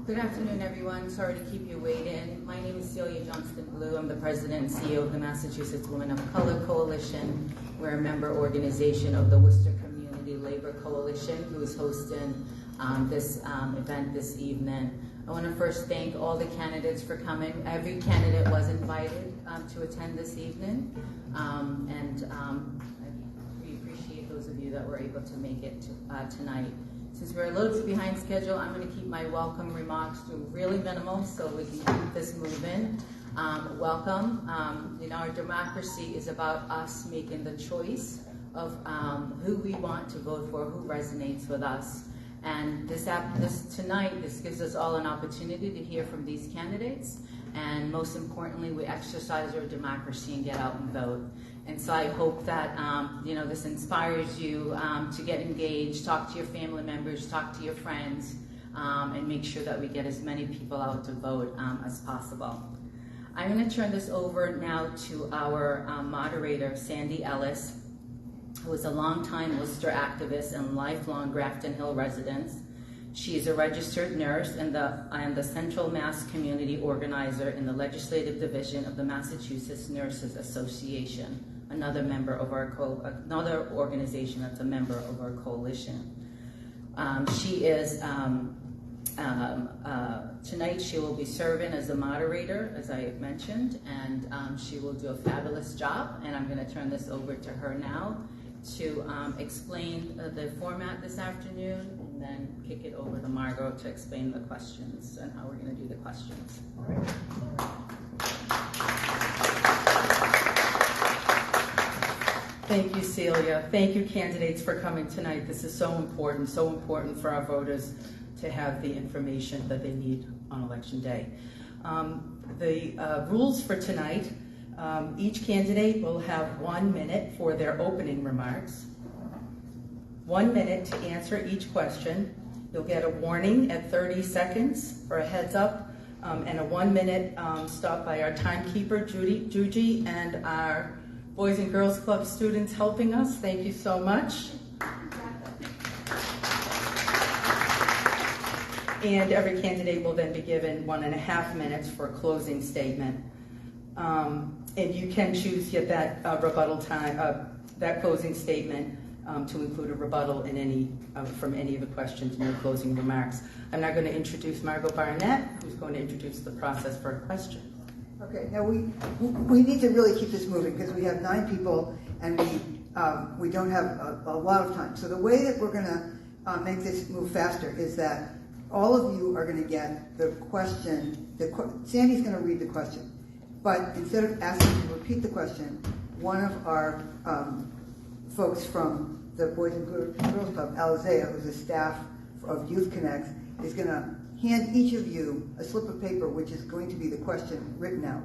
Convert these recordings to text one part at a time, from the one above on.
Good afternoon, everyone. Sorry to keep you waiting. My name is Celia Johnston-Blue. I'm the president and CEO of the Massachusetts Women of Color Coalition. We're a member organization of the Worcester Community Labor Coalition, who is hosting this event this evening. I want to first thank all the candidates for coming. Every candidate was invited to attend this evening, we appreciate those of you that were able to make it tonight. Since we're a little bit behind schedule, I'm going to keep my welcome remarks to really minimal so we can keep this moving. Welcome. Our democracy is about us making the choice of who we want to vote for, who resonates with us. And tonight, this gives us all an opportunity to hear from these candidates. And most importantly, we exercise our democracy and get out and vote. And so I hope that this inspires you to get engaged, talk to your family members, talk to your friends, and make sure that we get as many people out to vote as possible. I'm going to turn this over now to our moderator, Sandy Ellis, who is a longtime Worcester activist and lifelong Grafton Hill resident. She is a registered nurse and the Central Mass Community Organizer in the Legislative Division of the Massachusetts Nurses Association, another member of another organization that's a member of our coalition. She is tonight she will be serving as the moderator, as I mentioned, and she will do a fabulous job. And I'm going to turn this over to her now to explain the format this afternoon, and then kick it over to Margot to explain the questions and how we're going to do the questions. All right. Thank you, Celia. Thank you, candidates, for coming tonight. This is so important for our voters to have the information that they need on Election Day. The rules for tonight, each candidate will have 1 minute for their opening remarks, 1 minute to answer each question. You'll get a warning at 30 seconds for a heads up, and a 1 minute stop by our timekeeper, Juji, and our Boys and Girls Club students helping us. Thank you so much. And every candidate will then be given 1.5 minutes for a closing statement. And you can choose yet that rebuttal time, that closing statement to include a rebuttal in any from any of the questions in your closing remarks. I'm now going to introduce Margot Barnett, who's going to introduce the process for a question. Okay, now we need to really keep this moving because we have 9 people and we don't have a lot of time. So the way that we're going to make this move faster is that all of you are going to get the question. Sandy's going to read the question, but instead of asking you to repeat the question, one of our folks from the Boys and Girls Club, Alizea, who's a staff of Youth Connects, is going to hand each of you a slip of paper, which is going to be the question written out.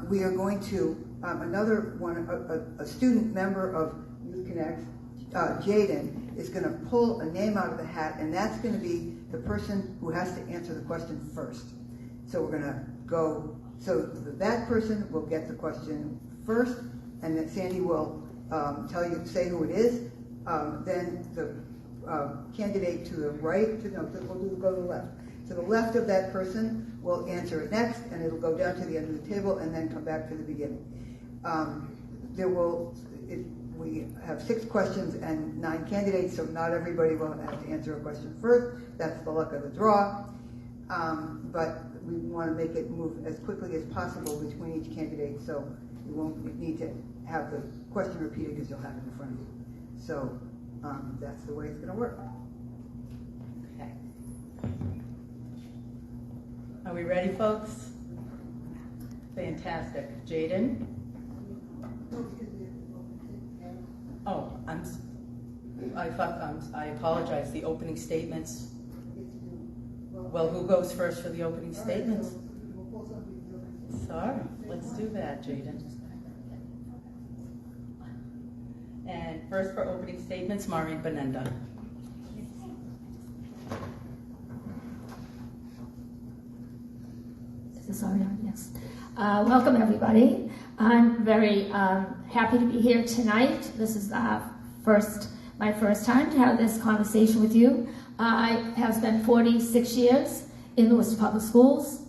We are going to, another one, a student member of Youth Connects, Jaden, is going to pull a name out of the hat, and that's going to be the person who has to answer the question first. So we're going to go, so that person will get the question first, and then Sandy will say who it is. Then the candidate to the right, we'll go to the left. To the left of that person will answer it next, and it'll go down to the end of the table and then come back to the beginning. We have 6 questions and 9 candidates, so not everybody will have to answer a question first. That's the luck of the draw. But we want to make it move as quickly as possible between each candidate, so you won't need to have the question repeated because you'll have it in front of you. So that's the way it's going to work. Okay. Are we ready, folks? Fantastic. Jaden? Oh, I apologize. The opening statements. Well, who goes first for the opening statements? Sorry, let's do that, Jaden. And first for opening statements, Maureen Binienda. Sorry, yes. Welcome, everybody. I'm very happy to be here tonight. This is my first time to have this conversation with you. I have spent 46 years in the Worcester Public Schools.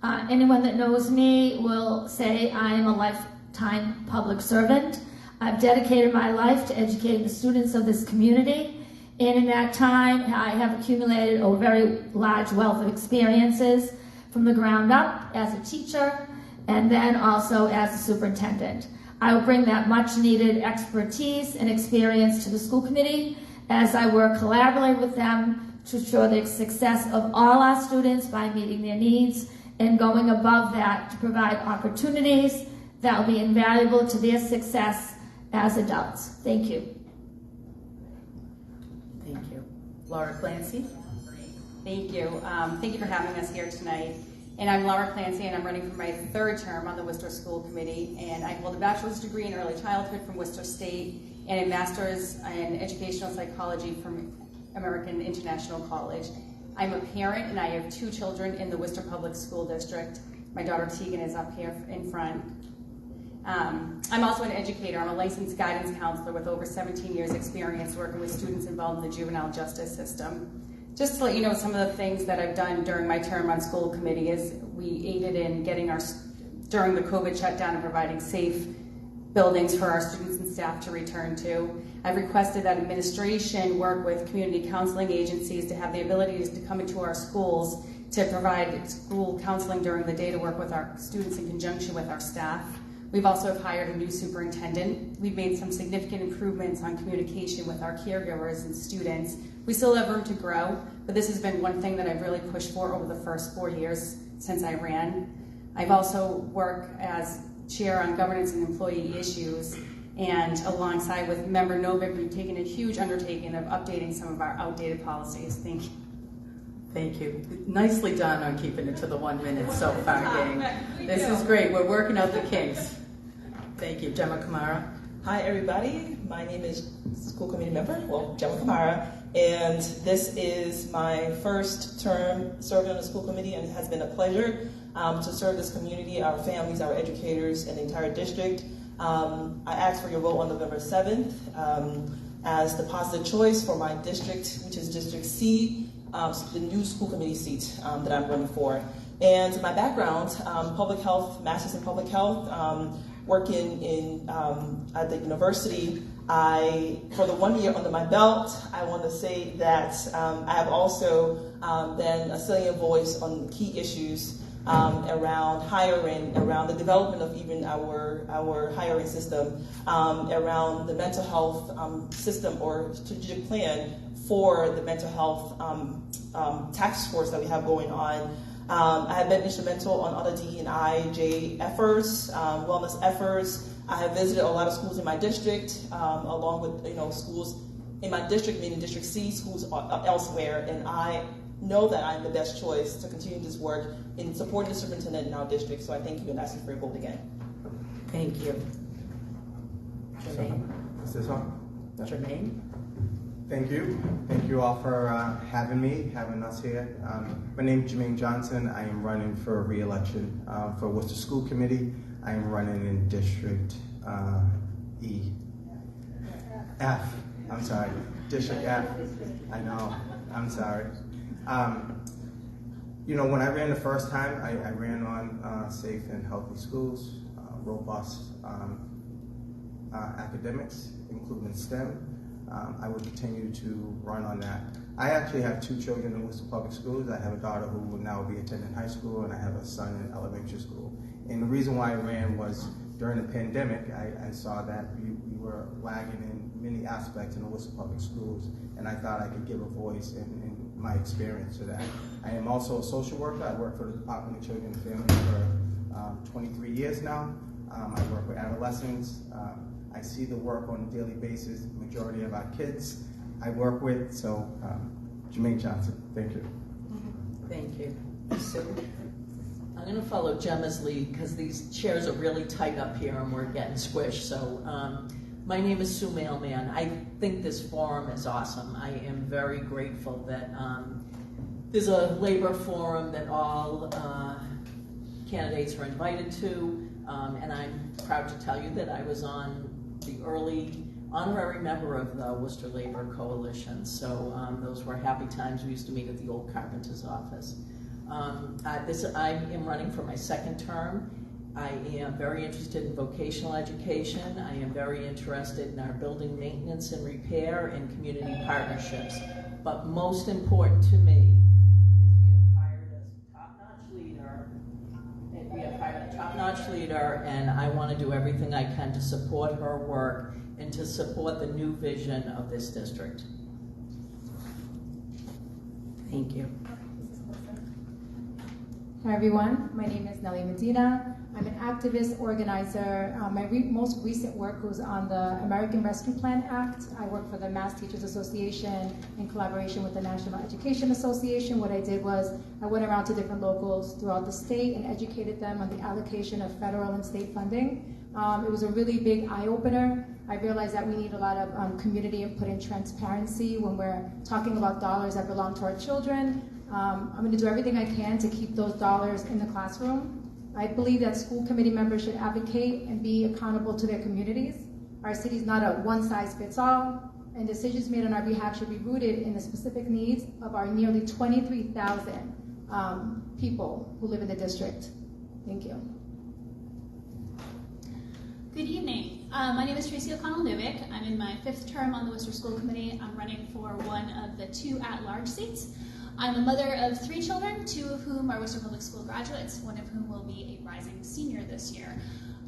Anyone that knows me will say I am a lifetime public servant. I've dedicated my life to educating the students of this community, and in that time I have accumulated a very large wealth of experiences from the ground up as a teacher and then also as a superintendent. I will bring that much needed expertise and experience to the school committee as I work collaboratively with them to ensure the success of all our students by meeting their needs and going above that to provide opportunities that will be invaluable to their success as adults. Thank you. Thank you. Laura Clancey. Thank you. Thank you for having us here tonight. And I'm Laura Clancey, and I'm running for my third term on the Worcester School Committee. And I hold a bachelor's degree in early childhood from Worcester State and a master's in educational psychology from American International College. I'm a parent, and I have 2 children in the Worcester Public School District. My daughter Tegan is up here in front. I'm also an educator. I'm a licensed guidance counselor with over 17 years experience working with students involved in the juvenile justice system. Just to let you know, some of the things that I've done during my term on school committee is we aided in getting during the COVID shutdown and providing safe buildings for our students and staff to return to. I've requested that administration work with community counseling agencies to have the ability to come into our schools to provide school counseling during the day to work with our students in conjunction with our staff. We've also hired a new superintendent. We've made some significant improvements on communication with our caregivers and students. We still have room to grow, but this has been one thing that I've really pushed for over the first 4 years since I ran. I've also worked as chair on governance and employee issues, and alongside with member Novick, we've taken a huge undertaking of updating some of our outdated policies. Thank you. Thank you. Nicely done on keeping it to the 1 minute so far, gang. This is great. We're working out the kinks. Thank you. Kamara. Hi, everybody. My name is school committee member, Jermoh Kamara, and this is my first term serving on the school committee, and it has been a pleasure to serve this community, our families, our educators, and the entire district. I asked for your vote on November 7th as the positive choice for my district, which is District C, the new school committee seat that I'm running for. And my background, public health, master's in public health, working at the university. For the 1 year under my belt, I want to say that I have also been a salient voice on key issues around hiring, around the development of even our hiring system, around the mental health system or strategic plan for the mental health task force that we have going on. I have been instrumental on other DE&I efforts, wellness efforts. I have visited a lot of schools in my district, along with schools in my district, meaning District C, schools elsewhere, and I know that I'm the best choice to continue this work in supporting the superintendent in our district. So I thank you and ask you for your vote again. Thank you. Jermaine. Is this on? Jermaine. Thank you. Thank you all for having us here. My name is Jermaine Johnson. I am running for re-election for Worcester School Committee. I am running in District F. I'm sorry, District F. I know, I'm sorry. When I ran the first time, I ran on safe and healthy schools, robust academics, including STEM. I will continue to run on that. I actually have 2 children in Worcester Public Schools. I have a daughter who will now be attending high school, and I have a son in elementary school. And the reason why I ran was during the pandemic, I saw that we were lagging in many aspects in the Worcester Public Schools, and I thought I could give a voice in my experience to that. I am also a social worker. I work for the Department of Children and Families for 23 years now. I work with adolescents. I see the work on a daily basis, majority of our kids I work with. So, Jermaine Johnson, thank you. Thank you. Sue. I'm going to follow Gemma's lead because these chairs are really tight up here and we're getting squished. So my name is Sue Mailman. I think this forum is awesome. I am very grateful that there's a labor forum that all candidates are invited to, and I'm proud to tell you that I was on the early honorary member of the Worcester Labor Coalition. So those were happy times. We used to meet at the old carpenter's office. I am running for my second term. I am very interested in vocational education. I am very interested in our building maintenance and repair and community partnerships. But most important to me is we have hired a top-notch leader, and I want to do everything I can to support her work and to support the new vision of this district. Thank you. Hi everyone, my name is Nelly Medina. I'm an activist, organizer. My most recent work was on the American Rescue Plan Act. I work for the Mass Teachers Association in collaboration with the National Education Association. What I did was I went around to different locals throughout the state and educated them on the allocation of federal and state funding. It was a really big eye-opener. I realized that we need a lot of community input and transparency when we're talking about dollars that belong to our children. I'm going to do everything I can to keep those dollars in the classroom. I believe that school committee members should advocate and be accountable to their communities. Our city is not a one-size-fits-all, and decisions made on our behalf should be rooted in the specific needs of our nearly 23,000 people who live in the district. Thank you. Good evening. My name is Tracy Novick. I'm in my 5th term on the Worcester School Committee. I'm running for one of the 2 at-large seats. I'm a mother of 3 children, 2 of whom are Worcester Public School graduates, one of whom will be a rising senior this year.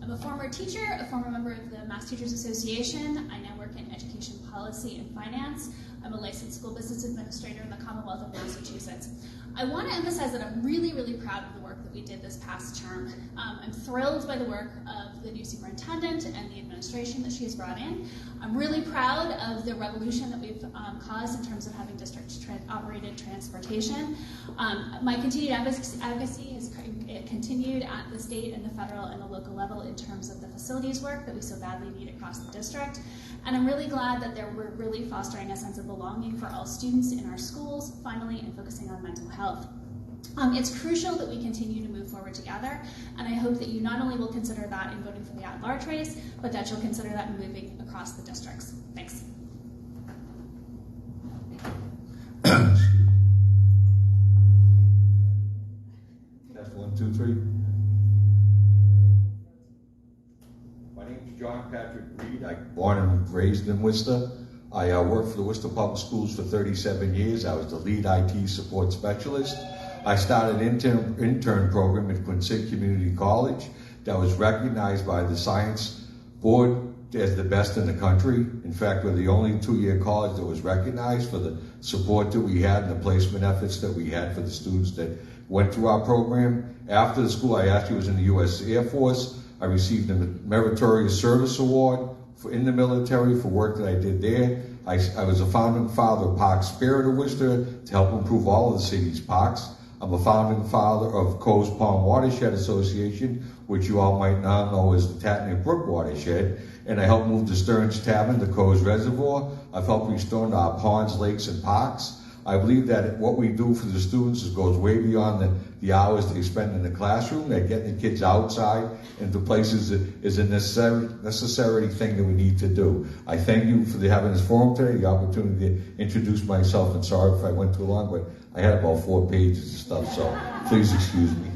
I'm a former teacher, a former member of the Mass Teachers Association. I now work in education policy and finance. I'm a licensed school business administrator in the Commonwealth of Massachusetts. I want to emphasize that I'm really, really proud of the work that we did this past term. I'm thrilled by the work of the new superintendent and the administration that she has brought in. I'm really proud of the revolution that we've caused in terms of having district-operated transportation. My continued advocacy has continued at the state and the federal and the local level in terms of the facilities work that we so badly need across the district. And I'm really glad that we're really fostering a sense of belonging for all students in our schools, finally, and focusing on mental health. It's crucial that we continue to move forward together, and I hope that you not only will consider that in voting for the at-large race, but that you'll consider that in moving across the districts. Thanks. Test 1, 2, 3. My name is John Patrick Reed. I'm born and raised in Worcester. I worked for the Worcester Public Schools for 37 years. I was the lead IT support specialist. I started an intern program at Clancey Community College that was recognized by the Science Board as the best in the country. In fact, we're the only 2-year college that was recognized for the support that we had and the placement efforts that we had for the students that went through our program. After the school, I actually was in the U.S. Air Force. I received a Meritorious Service Award in the military for work that I did there. I was a founding father of Park Spirit of Worcester to help improve all of the city's parks. I'm a founding father of Coe's Pond Watershed Association, which you all might now know as the Tatney Brook Watershed, and I helped move the Stearns Tavern to Coe's Reservoir. I've helped restore our ponds, lakes, and parks. I believe that what we do for the students goes way beyond the hours they spend in the classroom. That getting the kids outside into places is a necessary thing that we need to do. I thank you for having this forum today, the opportunity to introduce myself, and sorry if I went too long, but I had about 4 pages of stuff, so please excuse me.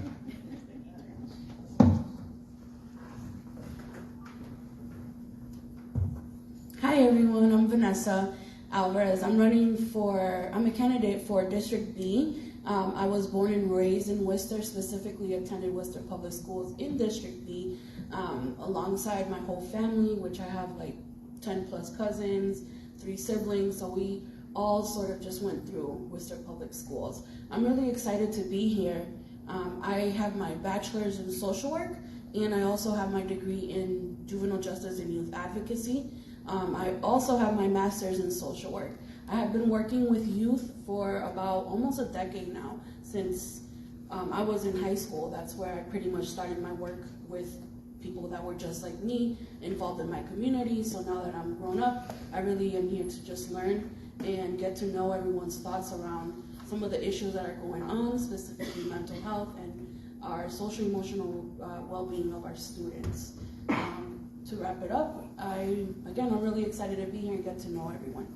Hi everyone, I'm Vanessa Alvarez. I'm a candidate for District B. I was born and raised in Worcester, specifically attended Worcester Public Schools in District B, alongside my whole family, which I have like 10 plus cousins, 3 siblings, so we all sort of just went through Worcester Public Schools. I'm really excited to be here. I have my bachelor's in social work, and I also have my degree in juvenile justice and youth advocacy. I also have my master's in social work. I have been working with youth for about almost a decade now, since I was in high school. That's where I pretty much started my work with people that were just like me, involved in my community. So now that I'm grown up, I really am here to just learn and get to know everyone's thoughts around some of the issues that are going on, specifically mental health and our social emotional well-being of our students. To wrap it up, I'm really excited to be here and get to know everyone.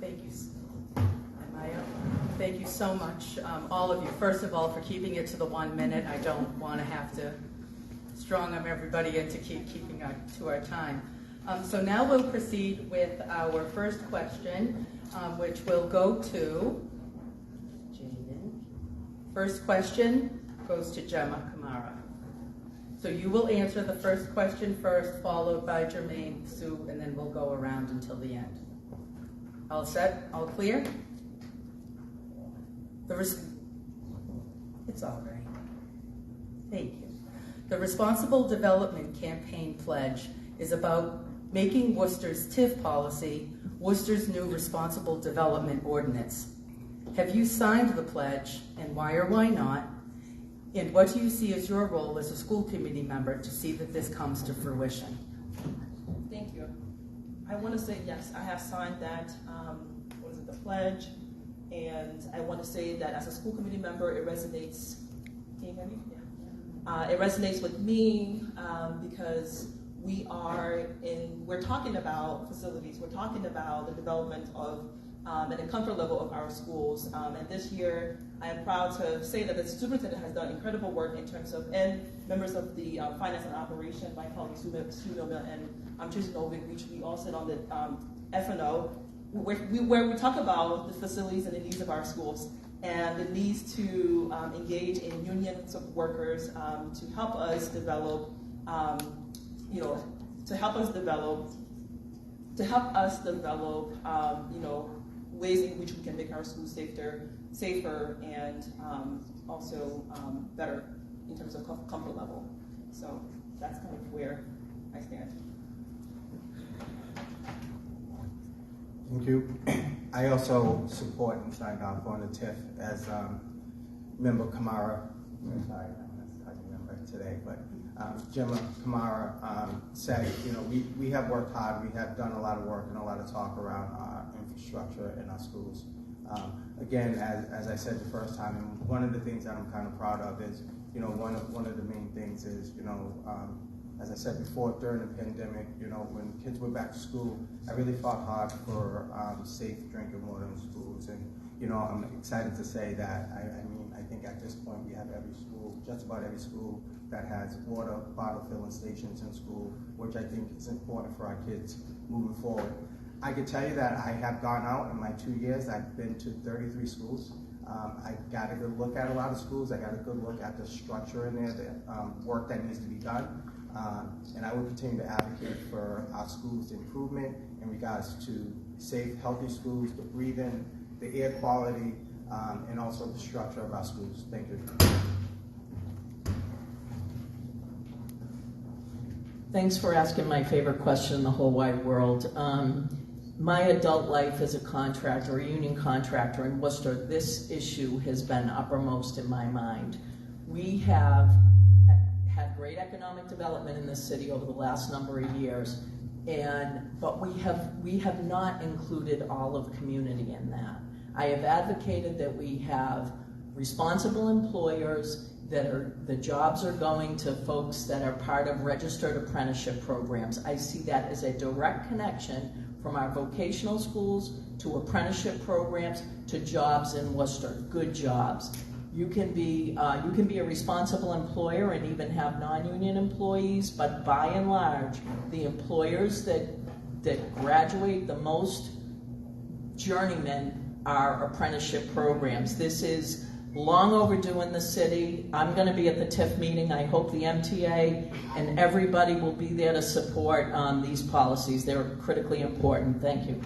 Thank you. Am I up? Thank you so much, all of you. First of all, for keeping it to the 1 minute. I don't want to have to strong arm everybody into keeping to our time. So now we'll proceed with our first question, which will go to Jaden. First question goes to Jermoh Kamara. So you will answer the first question first, followed by Jermaine, Sue, and then we'll go around until the end. All set? All clear? It's all right. Thank you. The Responsible Development Campaign Pledge is about making Worcester's TIF policy Worcester's new Responsible Development Ordinance. Have you signed the pledge, and why or why not? And what do you see as your role as a school committee member to see that this comes to fruition? Thank you. I want to say yes, I have signed that, the pledge, and I want to say that as a school committee member, it resonates. Can you hear me? Yeah. It resonates with me because we're talking about facilities, we're talking about the development of and the comfort level of our schools. And this year, I am proud to say that the superintendent has done incredible work in terms of, and members of the finance and operation, my colleagues Sue Milman and Tracy Novick, which we all sit on the F&O, where we talk about the facilities and the needs of our schools and the needs to engage in unions of workers to help us develop, ways in which we can make our schools safer and also better in terms of comfort level. So that's kind of where I stand. Thank you. I also support and signed off on the TIF as member Kamara. Sorry, I'm not talking member today, but Jermoh Kamara said, we have worked hard. We have done a lot of work and a lot of talk around our infrastructure in our schools. Again, as I said the first time, and one of the things that I'm kind of proud of is, one of the main things is, as I said before, during the pandemic, when kids were back to school, I really fought hard for safe drinking water in schools. And, I'm excited to say that, I think at this point we have every school, just about every school, that has water bottle filling stations in school, which I think is important for our kids moving forward. I can tell you that I have gone out in my 2 years. I've been to 33 schools. I got a good look at a lot of schools. I got a good look at the structure in there, the work that needs to be done. And I will continue to advocate for our schools' improvement in regards to safe, healthy schools, the breathing, the air quality, and also the structure of our schools. Thank you. Thanks for asking my favorite question in the whole wide world. My adult life as a contractor, a union contractor in Worcester, this issue has been uppermost in my mind. We have had great economic development in this city over the last number of years, but we have not included all of community in that. I have advocated that we have responsible employers, that the jobs are going to folks that are part of registered apprenticeship programs. I see that as a direct connection from our vocational schools to apprenticeship programs to jobs in Worcester, good jobs. You can be a responsible employer and even have non-union employees, but by and large, the employers that graduate the most journeymen are apprenticeship programs. This is long overdue in the city. I'm going to be at the TIF meeting. I hope the MTA and everybody will be there to support these policies. They're critically important. Thank you.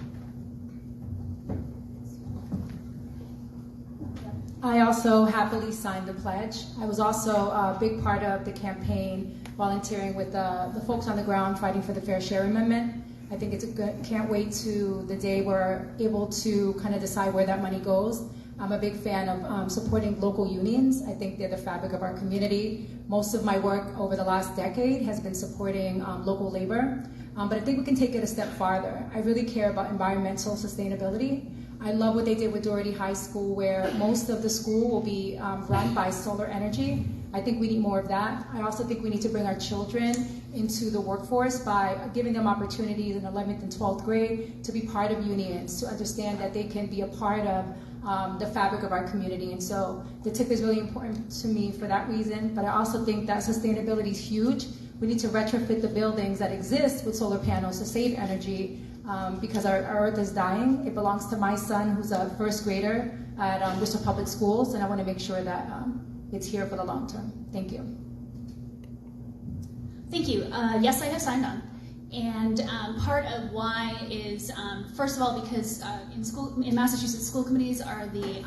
I also happily signed the pledge. I was also a big part of the campaign, volunteering with the folks on the ground fighting for the Fair Share Amendment. I think it's can't wait to the day we're able to kind of decide where that money goes. I'm a big fan of supporting local unions. I think they're the fabric of our community. Most of my work over the last decade has been supporting local labor, but I think we can take it a step farther. I really care about environmental sustainability. I love what they did with Doherty High School, where most of the school will be run by solar energy. I think we need more of that. I also think we need to bring our children into the workforce by giving them opportunities in 11th and 12th grade to be part of unions, to understand that they can be a part of the fabric of our community. And so the TIF is really important to me for that reason, but I also think that sustainability is huge. We need to retrofit the buildings that exist with solar panels to save energy because our earth is dying. It belongs to my son, who's a first grader at Worcester Public Schools, and I want to make sure that it's here for the long term. Thank you. Thank you. Yes, I have signed on. And part of why is, first of all, because in Massachusetts, school committees are the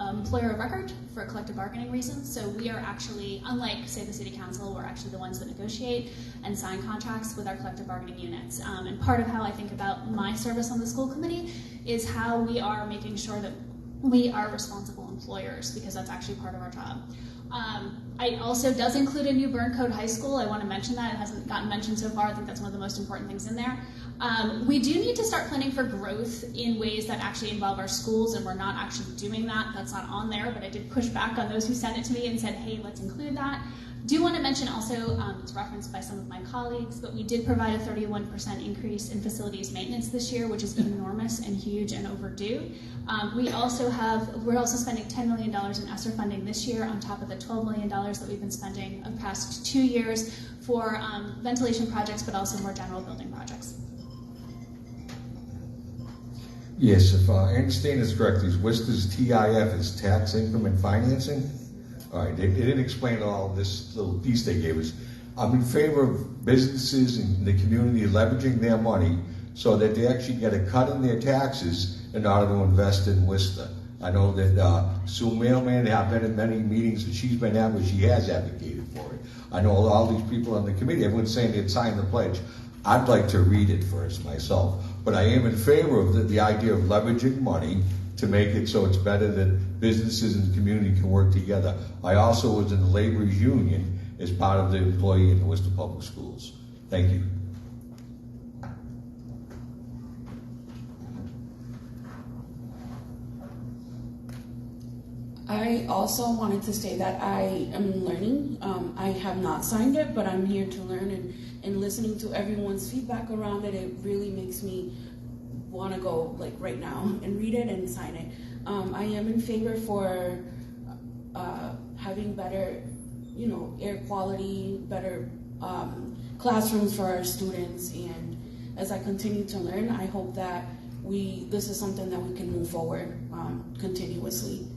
employer of record for collective bargaining reasons. So we are actually, unlike, say, the city council, we're actually the ones that negotiate and sign contracts with our collective bargaining units. And part of how I think about my service on the school committee is how we are making sure that we are responsible employers, because that's actually part of our job. It also does include a new burn code high school. I want to mention that. It hasn't gotten mentioned so far. I think that's one of the most important things in there. We do need to start planning for growth in ways that actually involve our schools, and we're not actually doing that. That's not on there, but I did push back on those who sent it to me and said, hey, let's include that. Do want to mention also, it's referenced by some of my colleagues, but we did provide a 31% increase in facilities maintenance this year, which is enormous and huge and overdue. We're also spending $10 million in ESSER funding this year on top of the $12 million that we've been spending over the past 2 years for ventilation projects, but also more general building projects. Yes, if I understand this correctly, Worcester's TIF is tax increment financing? All right, they didn't explain all this little piece they gave us. I'm in favor of businesses in the community leveraging their money so that they actually get a cut in their taxes in order to invest in Worcester. I know that Sue Mailman, I've been in many meetings that she's been at where she has advocated for it. I know all these people on the committee, everyone's saying they'd sign the pledge. I'd like to read it first myself, but I am in favor of the idea of leveraging money to make it so it's better that businesses and the community can work together. I also was in the laborers union as part of the employee in the Worcester Public Schools. Thank you. I also wanted to say that I am learning. I have not signed it, but I'm here to learn, and listening to everyone's feedback around it, it really makes me want to go like right now and read it and sign it. I am in favor for having better, air quality, better classrooms for our students. And as I continue to learn, I hope that this is something that we can move forward continuously.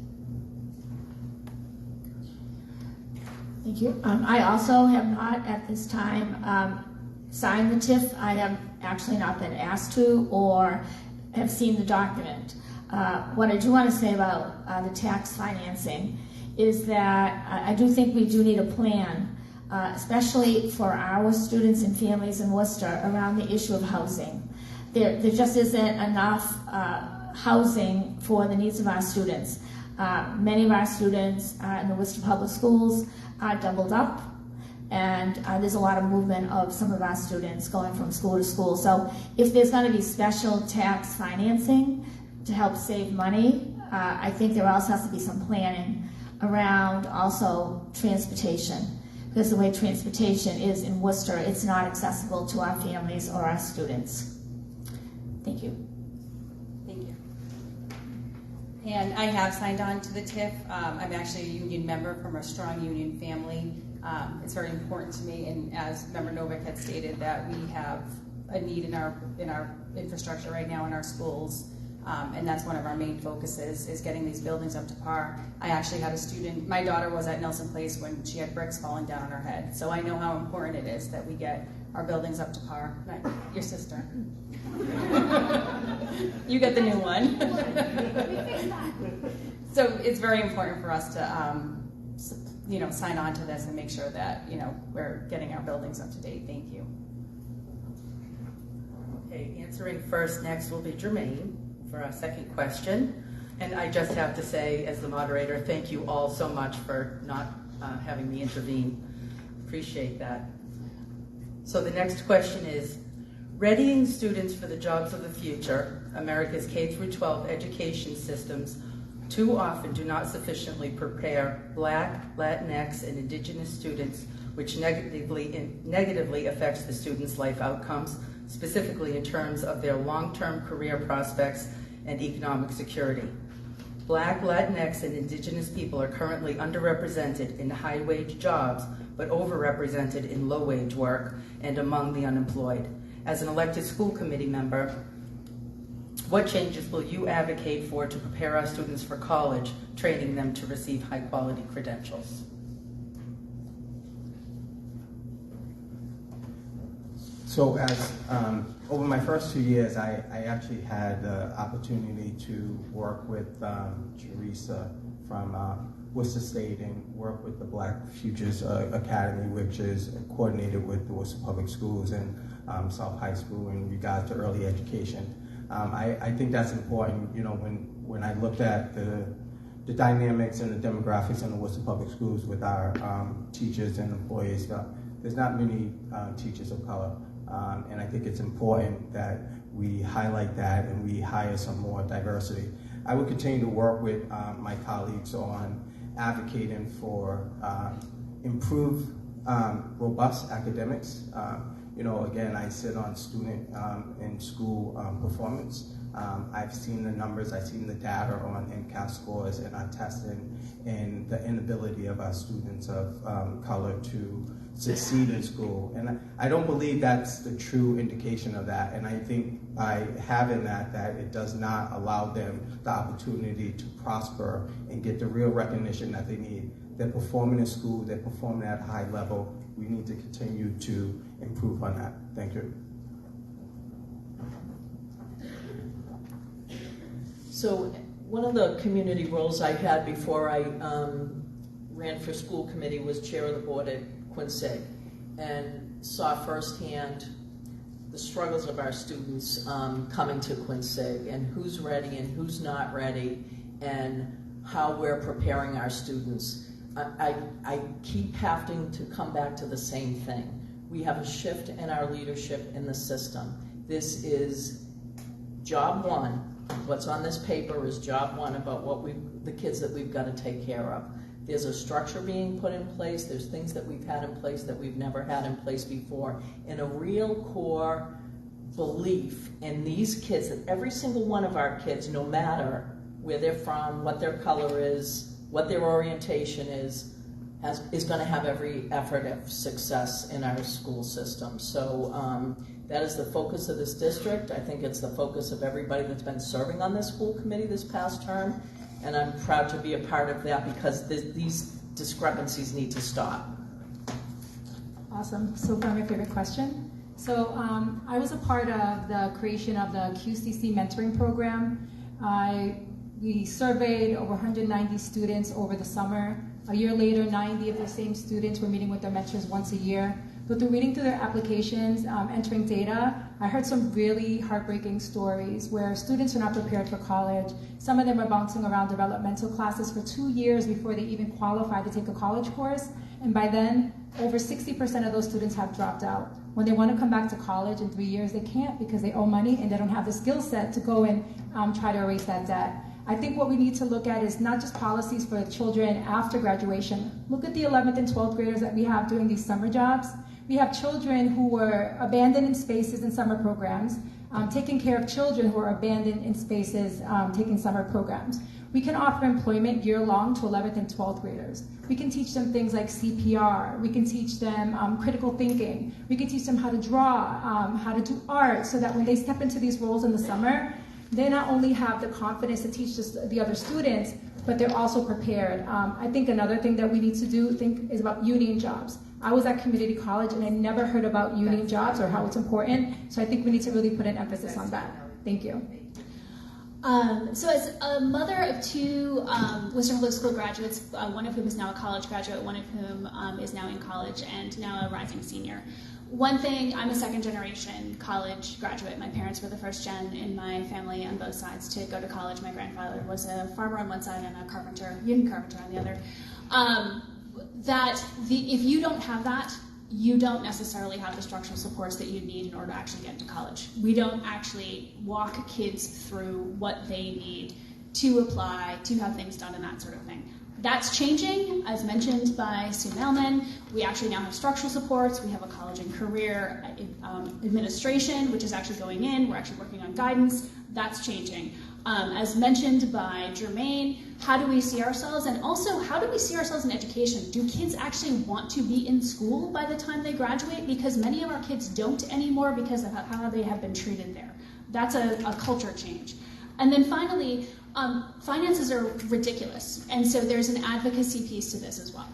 Thank you. I also have not at this time signed the TIF. I have actually not been asked to or have seen the document. What I do want to say about the tax financing is that I do think we do need a plan, especially for our students and families in Worcester, around the issue of housing. There just isn't enough housing for the needs of our students. Many of our students in the Worcester Public Schools are doubled up, and there's a lot of movement of some of our students going from school to school. So if there's going to be special tax financing to help save money, I think there also has to be some planning around also transportation, because the way transportation is in Worcester, it's not accessible to our families or our students. Thank you. Thank you. And I have signed on to the TIF. I'm actually a union member from a strong union family. It's very important to me, and as Member Novick had stated, that we have a need in our infrastructure right now in our schools, and that's one of our main focuses, is getting these buildings up to par. I actually had a student, my daughter was at Nelson Place when she had bricks falling down on her head, so I know how important it is that we get our buildings up to par. Your sister. You get the new one. So it's very important for us to sign on to this and make sure that, we're getting our buildings up to date. Thank you. Okay, answering first next will be Jermaine for our second question. And I just have to say, as the moderator, thank you all so much for not having me intervene. Appreciate that. So the next question is, readying students for the jobs of the future, America's K-12 education systems too often do not sufficiently prepare Black, Latinx, and Indigenous students, which negatively affects the students' life outcomes, specifically in terms of their long-term career prospects and economic security. Black, Latinx, and Indigenous people are currently underrepresented in high-wage jobs, but overrepresented in low-wage work and among the unemployed. As an elected school committee member, what changes will you advocate for to prepare our students for college, training them to receive high-quality credentials? So as over my first 2 years, I actually had the opportunity to work with Teresa from Worcester State and work with the Black Futures Academy, which is coordinated with the Worcester Public Schools and South High School in regards to early education. I think that's important. You know, when I looked at the dynamics and the demographics in the Worcester Public Schools with our teachers and employees, there's not many teachers of color. And I think it's important that we highlight that and we hire some more diversity. I will continue to work with my colleagues on advocating for improved, robust academics. You know, again, I sit on student and school performance. I've seen the numbers, I've seen the data on MCAS scores and our testing and the inability of our students of color to succeed in school. And I don't believe that's the true indication of that. And I think by having that it does not allow them the opportunity to prosper and get the real recognition that they need. They're performing in school, they're performing at a high level. We need to continue to improve on that. Thank you. So one of the community roles I had before I ran for school committee was chair of the board at Quincy, and saw firsthand the struggles of our students coming to Quincy, and who's ready and who's not ready, and how we're preparing our students. I keep having to come back to the same thing. We have a shift in our leadership in the system. This is job one. What's on this paper is job one about the kids that we've got to take care of. There's a structure being put in place. There's things that we've had in place that we've never had in place before. And a real core belief in these kids, that every single one of our kids, no matter where they're from, what their color is, what their orientation is going to have every effort of success in our school system. So that is the focus of this district. I think it's the focus of everybody that's been serving on this school committee this past term. And I'm proud to be a part of that because these discrepancies need to stop. Awesome. So for my favorite question. So I was a part of the creation of the QCC mentoring program. We surveyed over 190 students over the summer. A year later, 90 of those same students were meeting with their mentors once a year. But through reading through their applications, entering data, I heard some really heartbreaking stories where students are not prepared for college. Some of them are bouncing around developmental classes for 2 years before they even qualify to take a college course. And by then, over 60% of those students have dropped out. When they want to come back to college in 3 years, they can't because they owe money and they don't have the skill set to go and try to erase that debt. I think what we need to look at is not just policies for children after graduation. Look at the 11th and 12th graders that we have doing these summer jobs. We have children who were abandoned in spaces in summer programs, taking care of children who are abandoned in spaces taking summer programs. We can offer employment year-long to 11th and 12th graders. We can teach them things like CPR. We can teach them critical thinking. We can teach them how to draw, how to do art, so that when they step into these roles in the summer, they not only have the confidence to teach the other students, but they're also prepared. I think another thing that we need to think is about union jobs. I was at community college and I never heard about union jobs or how it's important, so I think we need to really put an emphasis on that. Thank you. So as a mother of two Worcester Public School graduates, one of whom is now a college graduate, one of whom is now in college and now a rising senior. One thing, I'm a second generation college graduate. My parents were the first gen in my family on both sides to go to college. My grandfather was a farmer on one side and a carpenter, union carpenter on the other. If you don't have that, you don't necessarily have the structural supports that you need in order to actually get into college. We don't actually walk kids through what they need to apply, to have things done and that sort of thing. That's changing, as mentioned by Sue Mailman. We actually now have structural supports. We have a college and career administration, which is actually going in. We're actually working on guidance. That's changing. As mentioned by Jermaine, how do we see ourselves? And also, how do we see ourselves in education? Do kids actually want to be in school by the time they graduate? Because many of our kids don't anymore because of how they have been treated there. That's a culture change. And then finally, finances are ridiculous. And so there's an advocacy piece to this as well.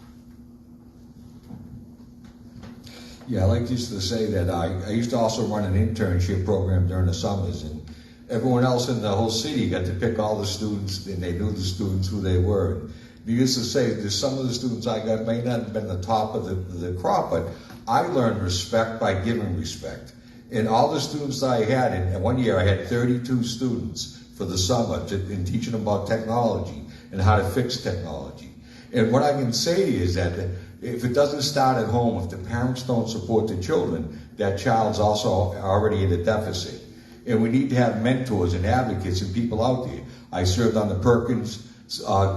Yeah, I like just to say that I used to also run an internship program during the summers, and everyone else in the whole city got to pick all the students, and they knew the students who they were. And we used to say that some of the students I got may not have been the top of the crop, but I learned respect by giving respect. And all the students I had, and one year I had 32 students for the summer in teaching them about technology and how to fix technology. And what I can say to you is that if it doesn't start at home, if the parents don't support the children, that child's also already in a deficit. And we need to have mentors and advocates and people out there. I served on the Perkins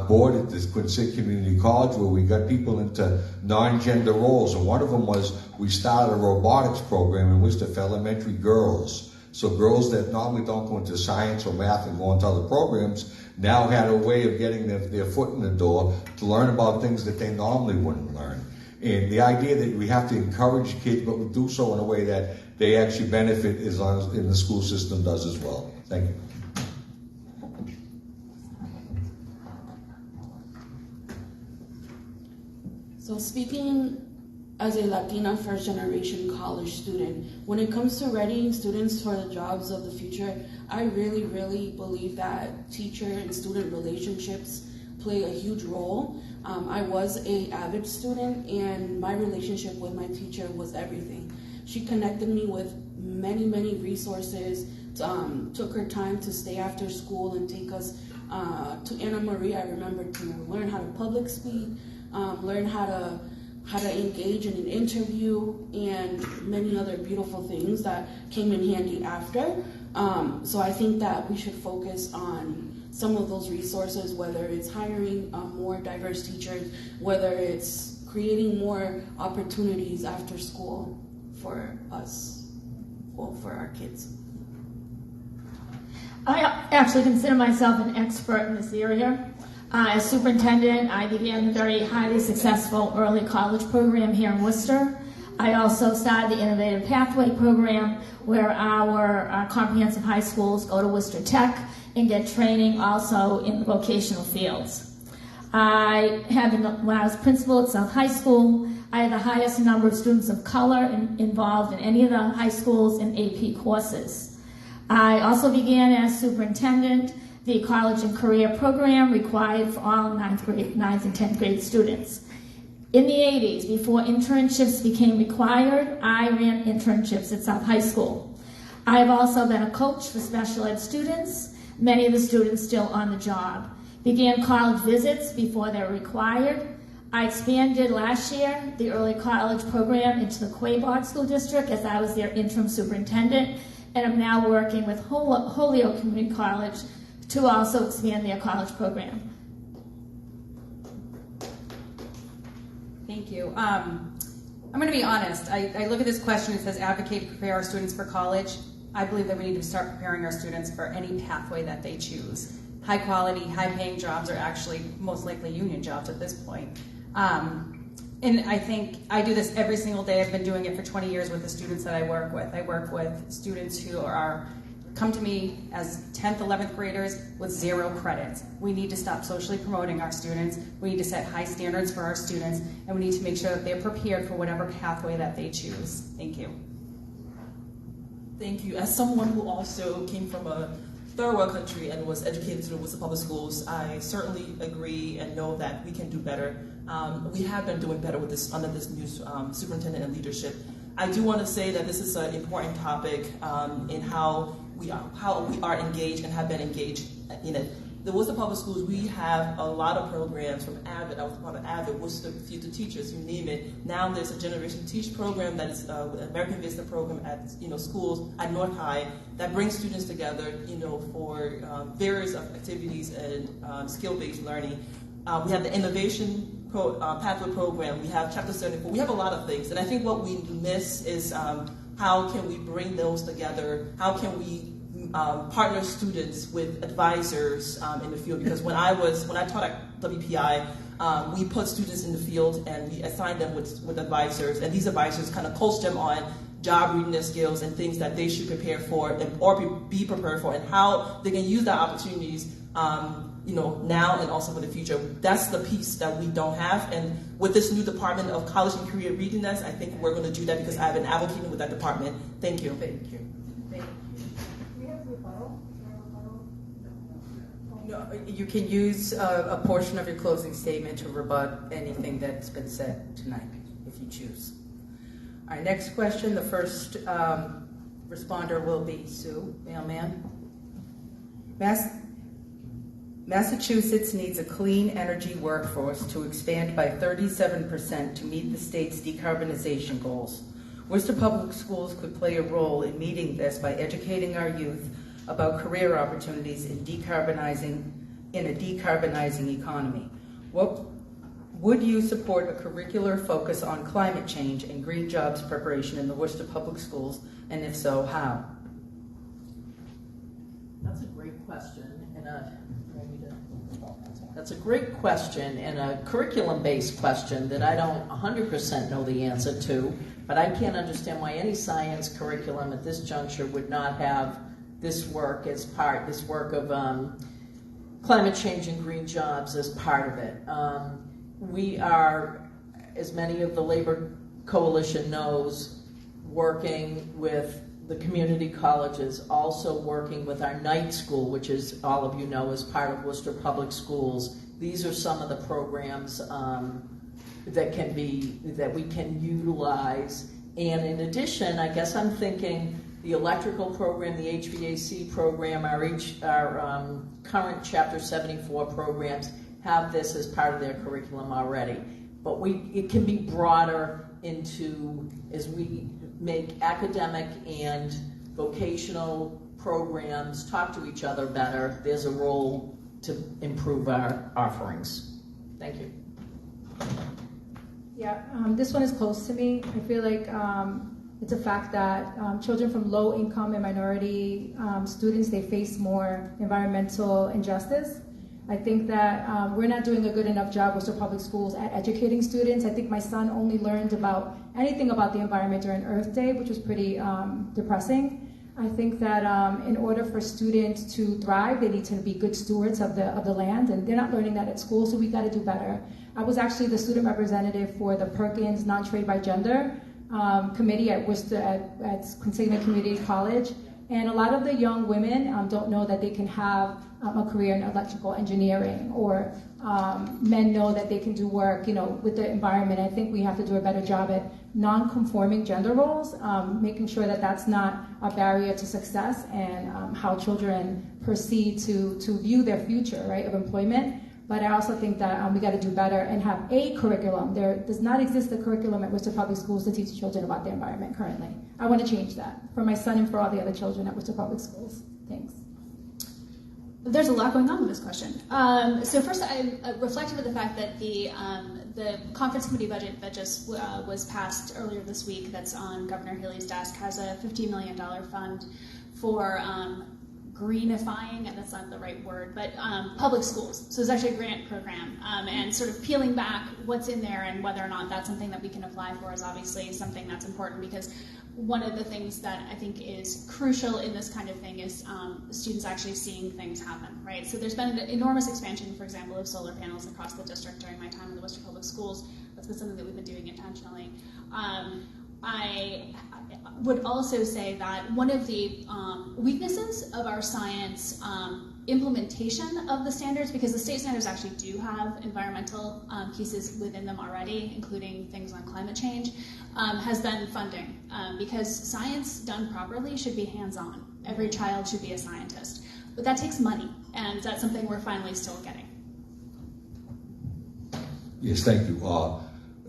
board at the Quincy Community College, where we got people into non-gender roles. And one of them was we started a robotics program in Worcester for elementary girls. So girls that normally don't go into science or math and go into other programs now had a way of getting their foot in the door to learn about things that they normally wouldn't learn. And the idea that we have to encourage kids, but we do so in a way that they actually benefit as long as the school system does as well. Thank you. So speaking as a Latina first-generation college student, when it comes to readying students for the jobs of the future, I really, really believe that teacher and student relationships play a huge role. I was an avid student, and my relationship with my teacher was everything. She connected me with many, many resources, took her time to stay after school and take us to Anna Maria. I remember to learn how to public speak, learn how to engage in an interview, and many other beautiful things that came in handy after. So I think that we should focus on some of those resources, whether it's hiring more diverse teachers, whether it's creating more opportunities after school for us, well, for our kids. I actually consider myself an expert in this area. As superintendent, I began the very highly successful early college program here in Worcester. I also started the Innovative Pathway program, where our comprehensive high schools go to Worcester Tech and get training also in the vocational fields. When I was principal at South High School, I had the highest number of students of color involved in any of the high schools in AP courses. I also began as superintendent the college and career program required for all 9th and 10th grade students. In the 80s, before internships became required, I ran internships at South High School. I have also been a coach for special ed students, many of the students still on the job. Began college visits before they were required. I expanded last year the early college program into the Quabog School District as I was their interim superintendent, and I'm now working with Holyoke Community College to also expand their college program. Thank you. I'm going to be honest. I look at this question, it says advocate to prepare our students for college. I believe that we need to start preparing our students for any pathway that they choose. High quality, high paying jobs are actually most likely union jobs at this point. And I think I do this every single day. I've been doing it for 20 years with the students that I work with. I work with students who come to me as 10th, 11th graders with 0 credits. We need to stop socially promoting our students. We need to set high standards for our students, and we need to make sure that they're prepared for whatever pathway that they choose. Thank you. Thank you. As someone who also came from a third world country and was educated through the Worcester Public Schools, I certainly agree and know that we can do better. We have been doing better with this under this new superintendent and leadership. I do want to say that this is an important topic in how we are engaged and have been engaged in it. The Worcester Public Schools, we have a lot of programs from AVID. I was part of AVID, Worcester Future Teachers, you name it. Now there's a Generation Teach program that is American Vista program at schools at North High that brings students together, for various activities and skill-based learning. We have the Innovation Pathway program. We have Chapter 74. We have a lot of things, and I think what we miss is how can we bring those together? How can we partner students with advisors in the field, because when I taught at WPI, we put students in the field and we assigned them with advisors, and these advisors kind of coach them on job readiness skills and things that they should prepare for or be prepared for, and how they can use their opportunities now and also for the future. That's the piece that we don't have, and with this new Department of College and Career Readiness, I think we're going to do that because I've been advocating with that department. Thank you. Thank you. No, you can use a portion of your closing statement to rebut anything that's been said tonight, if you choose. All right, next question. The first responder will be Sue, Mailman. Massachusetts needs a clean energy workforce to expand by 37% to meet the state's decarbonization goals. Worcester Public Schools could play a role in meeting this by educating our youth about career opportunities in a decarbonizing economy. Would you support a curricular focus on climate change and green jobs preparation in the Worcester Public Schools, and if so, how? That's a great question, That's a great question and a curriculum-based question that I don't 100% know the answer to, but I can't understand why any science curriculum at this juncture would not have this work of climate change and green jobs as part of it. We are, as many of the Labor Coalition knows, working with the community colleges, also working with our night school, which is, all of you know, is part of Worcester Public Schools. These are some of the programs that we can utilize. And in addition, I guess I'm thinking the electrical program, the HVAC program, our current Chapter 74 programs have this as part of their curriculum already. But it can be broader into, as we make academic and vocational programs talk to each other better, there's a role to improve our offerings. Thank you. Yeah, this one is close to me. I feel like it's a fact that children from low income and minority students, they face more environmental injustice. I think that we're not doing a good enough job, Worcester Public Schools, at educating students. I think my son only learned anything about the environment during Earth Day, which was pretty depressing. I think that in order for students to thrive, they need to be good stewards of the land, and they're not learning that at school, so we got to do better. I was actually the student representative for the Perkins Non-Trade by Gender committee at Worcester at Consigna Community College, and a lot of the young women don't know that they can have a career in electrical engineering, or men know that they can do work, with the environment. I think we have to do a better job at non-conforming gender roles, making sure that that's not a barrier to success, and how children proceed to view their future, right, of employment. But I also think that we got to do better and have a curriculum. There does not exist a curriculum at Worcester Public Schools to teach children about the environment currently. I want to change that for my son and for all the other children at Worcester Public Schools. Thanks. There's a lot going on with this question. So first, I reflected with the fact that the conference committee budget that just was passed earlier this week, that's on Governor Healy's desk, has a $50 million fund for greenifying, and that's not the right word, but public schools. So it's actually a grant program, and sort of peeling back what's in there and whether or not that's something that we can apply for is obviously something that's important, because one of the things that I think is crucial in this kind of thing is students actually seeing things happen, right? So there's been an enormous expansion, for example, of solar panels across the district during my time in the Worcester Public Schools. That's been something that we've been doing intentionally. I would also say that one of the weaknesses of our science implementation of the standards, because the state standards actually do have environmental pieces within them already, including things on climate change, has been funding. Because science done properly should be hands-on. Every child should be a scientist. But that takes money, and that's something we're finally still getting. Yes, thank you.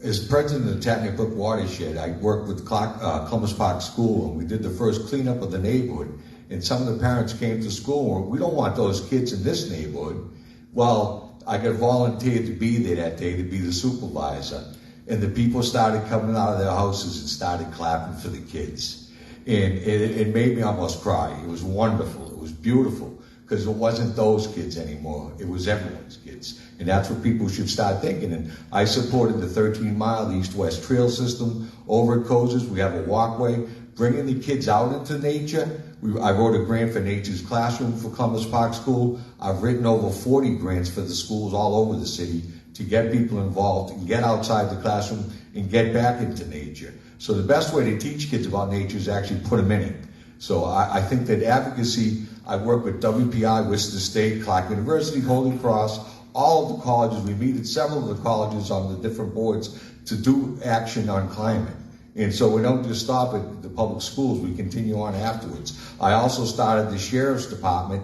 As president of the Tatney Brook Watershed, I worked with Columbus Park School, and we did the first cleanup of the neighborhood. And some of the parents came to school and we don't want those kids in this neighborhood. Well, I got volunteered to be there that day to be the supervisor. And the people started coming out of their houses and started clapping for the kids. And it made me almost cry. It was wonderful. It was beautiful. Because it wasn't those kids anymore. It was everyone's kids. And that's what people should start thinking. And I supported the 13-mile east-west trail system over at Cozers. We have a walkway, bringing the kids out into nature. I wrote a grant for Nature's Classroom for Columbus Park School. I've written over 40 grants for the schools all over the city to get people involved and get outside the classroom and get back into nature. So the best way to teach kids about nature is actually put them in it. So I think that advocacy, I work with WPI, Worcester State, Clark University, Holy Cross, all of the colleges. We meet at several of the colleges on the different boards to do action on climate. And so we don't just stop at the public schools, we continue on afterwards. I also started the Sheriff's Department.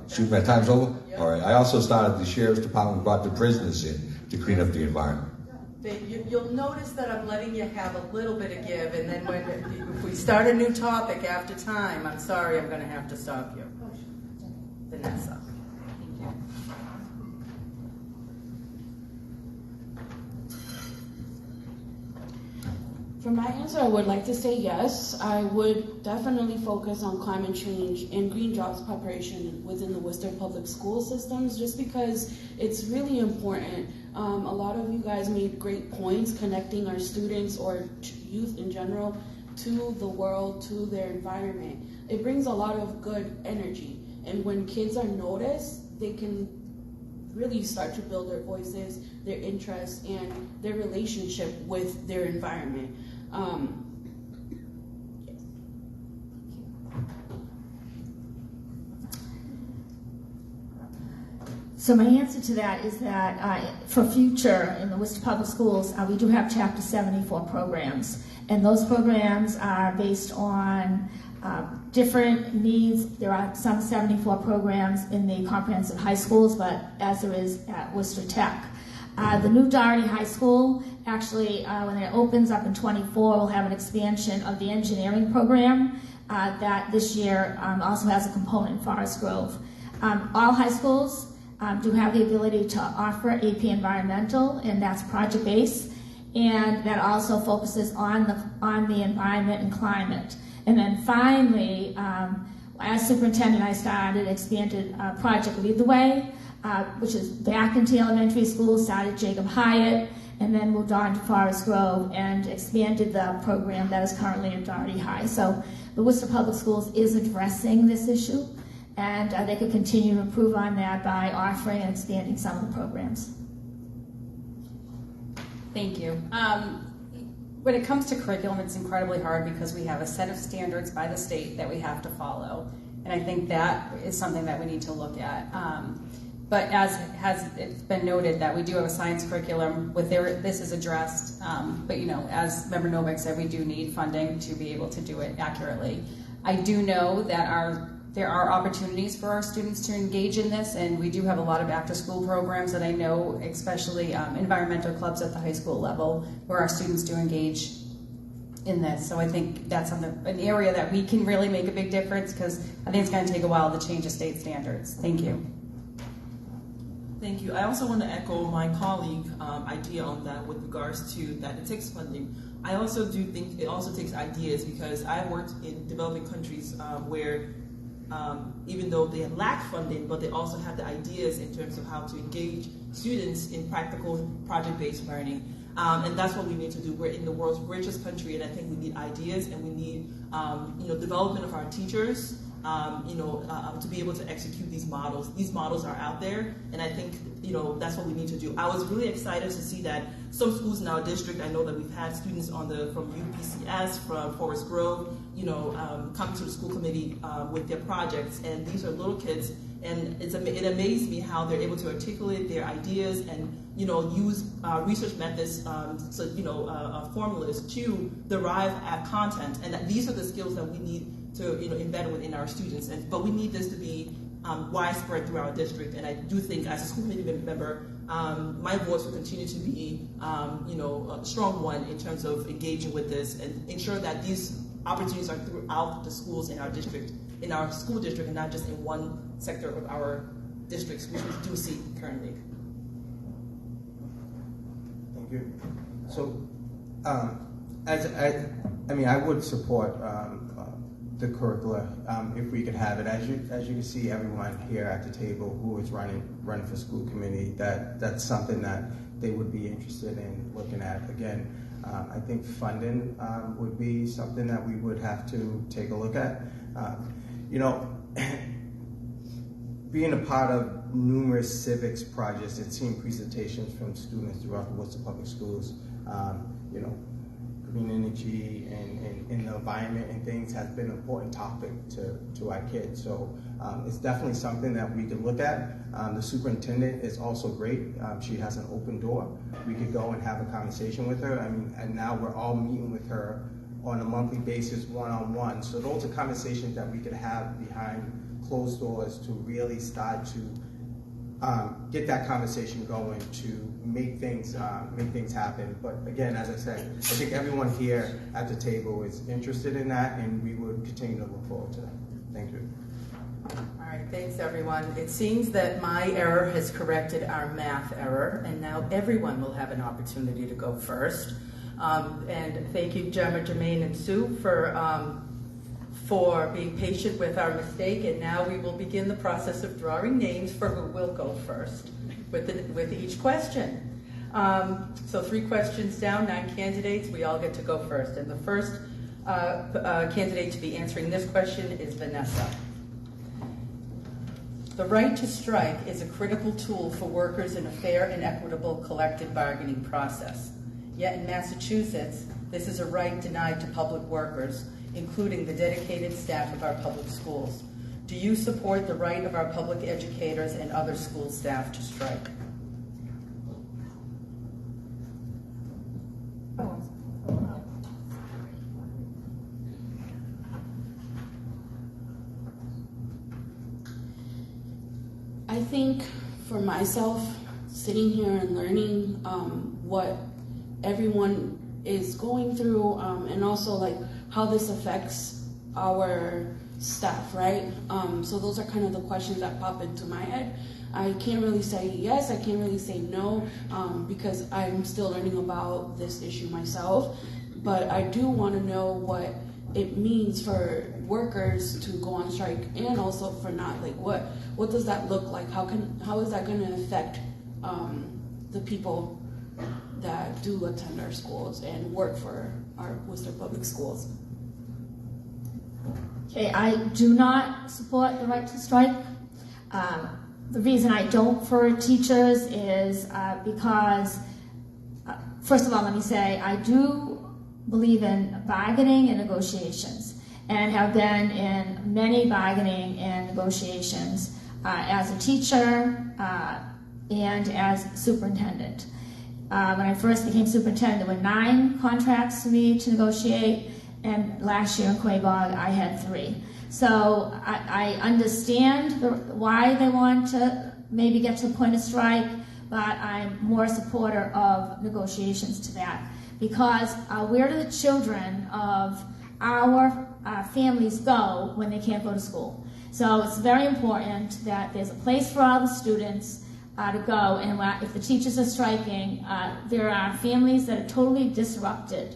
Shoot, my time's over? Yep. All right. I also started the Sheriff's Department, brought the prisoners in to clean up the environment. You'll notice that I'm letting you have a little bit of give, and then if we start a new topic after time, I'm sorry, I'm going to have to stop you. Vanessa. Thank you. For my answer, I would like to say yes. I would definitely focus on climate change and green jobs preparation within the Worcester public school systems, just because it's really important. A lot of you guys made great points connecting our students or youth in general to the world, to their environment. It brings a lot of good energy. And when kids are noticed, they can really start to build their voices, their interests, and their relationship with their environment. So my answer to that is that for future in the Worcester Public Schools, we do have Chapter 74 programs. And those programs are based on different needs. There are some 74 programs in the comprehensive high schools, but as there is at Worcester Tech. The new Doherty High School, actually, when it opens up in 24, will have an expansion of the engineering program that this year also has a component in Forest Grove. All high schools do have the ability to offer AP Environmental, and that's project-based, and that also focuses on the environment and climate. And then finally, as superintendent, I started expanded Project Lead the Way, which is back into elementary school, started Jacob Hyatt, and then moved on to Forest Grove and expanded the program that is currently at Doherty High. So the Worcester Public Schools is addressing this issue, and they could continue to improve on that by offering and expanding some of the programs. Thank you. When it comes to curriculum, it's incredibly hard because we have a set of standards by the state that we have to follow. And I think that is something that we need to look at. But as it's been noted that we do have a science curriculum with this is addressed. But as Member Novick said, we do need funding to be able to do it accurately. I do know that there are opportunities for our students to engage in this, and we do have a lot of after-school programs that I know, especially environmental clubs at the high school level, where our students do engage in this. So I think that's an area that we can really make a big difference, because I think it's going to take a while to change the state standards. Thank you. Thank you. I also want to echo my colleague idea on that with regards to that it takes funding. I also do think it also takes ideas, because I worked in developing countries where even though they lack funding, but they also have the ideas in terms of how to engage students in practical project-based learning. And that's what we need to do. We're in the world's richest country, and I think we need ideas, and we need development of our teachers, to be able to execute these models. These models are out there, and I think that's what we need to do. I was really excited to see that some schools in our district, I know that we've had students from UPCS, from Forest Grove, come to the school committee with their projects, and these are little kids, and it amazed me how they're able to articulate their ideas and use research methods, formulas to derive content, and that these are the skills that we need to embed within our students. But we need this to be widespread through our district, and I do think as a school committee member, my voice will continue to be a strong one in terms of engaging with this and ensure that these opportunities are throughout the schools in our district, in our school district, and not just in one sector of our districts, which we do see currently. Thank you. So I would support the curricula if we could have it. As you can see, everyone here at the table who is running for school committee, that's something that they would be interested in looking at. Again, I think funding would be something that we would have to take a look at. Being a part of numerous civics projects and seeing presentations from students throughout the Worcester Public Schools, green energy and the environment and things has been an important topic to our kids. So it's definitely something that we could look at. The superintendent is also great. She has an open door. We could go and have a conversation with her. And now we're all meeting with her on a monthly basis, one-on-one. So those are conversations that we could have behind closed doors to really start to get that conversation going to make things happen. But again, as I said, I think everyone here at the table is interested in that, and we would continue to look forward to that. Thank you. All right, thanks everyone. It seems that my error has corrected our math error, and now everyone will have an opportunity to go first. And thank you, Jermoh, Jermaine, and Sue for being patient with our mistake. And now we will begin the process of drawing names for who will go first with each question. So 3 questions down, 9 candidates. We all get to go first. And the first candidate to be answering this question is Vanessa. The right to strike is a critical tool for workers in a fair and equitable collective bargaining process. Yet in Massachusetts, this is a right denied to public workers, including the dedicated staff of our public schools. Do you support the right of our public educators and other school staff to strike? I think for myself, sitting here and learning what everyone is going through, and also like how this affects our staff, right? So those are kind of the questions that pop into my head. I can't really say yes, I can't really say no, because I'm still learning about this issue myself. But I do want to know what it means for workers to go on strike, and also for not. Like, what does that look like? How is that going to affect the people that do attend our schools and work for our Worcester Public Schools? Okay, I do not support the right to strike. The reason I don't for teachers is because, first of all, let me say, I do believe in bargaining and negotiations, and have been in many bargaining and negotiations as a teacher and as superintendent. When I first became superintendent, there were 9 contracts for me to negotiate, and last year in Quabog, I had 3. So I understand why they want to maybe get to the point of strike, but I'm more a supporter of negotiations to that, because where do the children of our families go when they can't go to school? So it's very important that there's a place for all the students to go, and if the teachers are striking, there are families that are totally disrupted,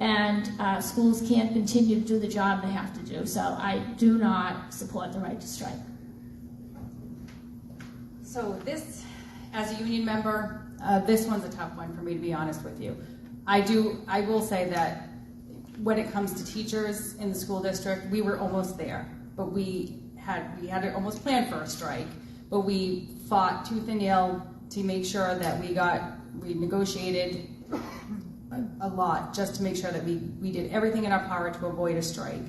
and schools can't continue to do the job they have to do. So I do not support the right to strike. So this, as a union member, this one's a tough one for me, to be honest with you. I will say that when it comes to teachers in the school district, we were almost there, but we had almost planned for a strike, but we fought tooth and nail to make sure that we negotiated a lot just to make sure that we did everything in our power to avoid a strike.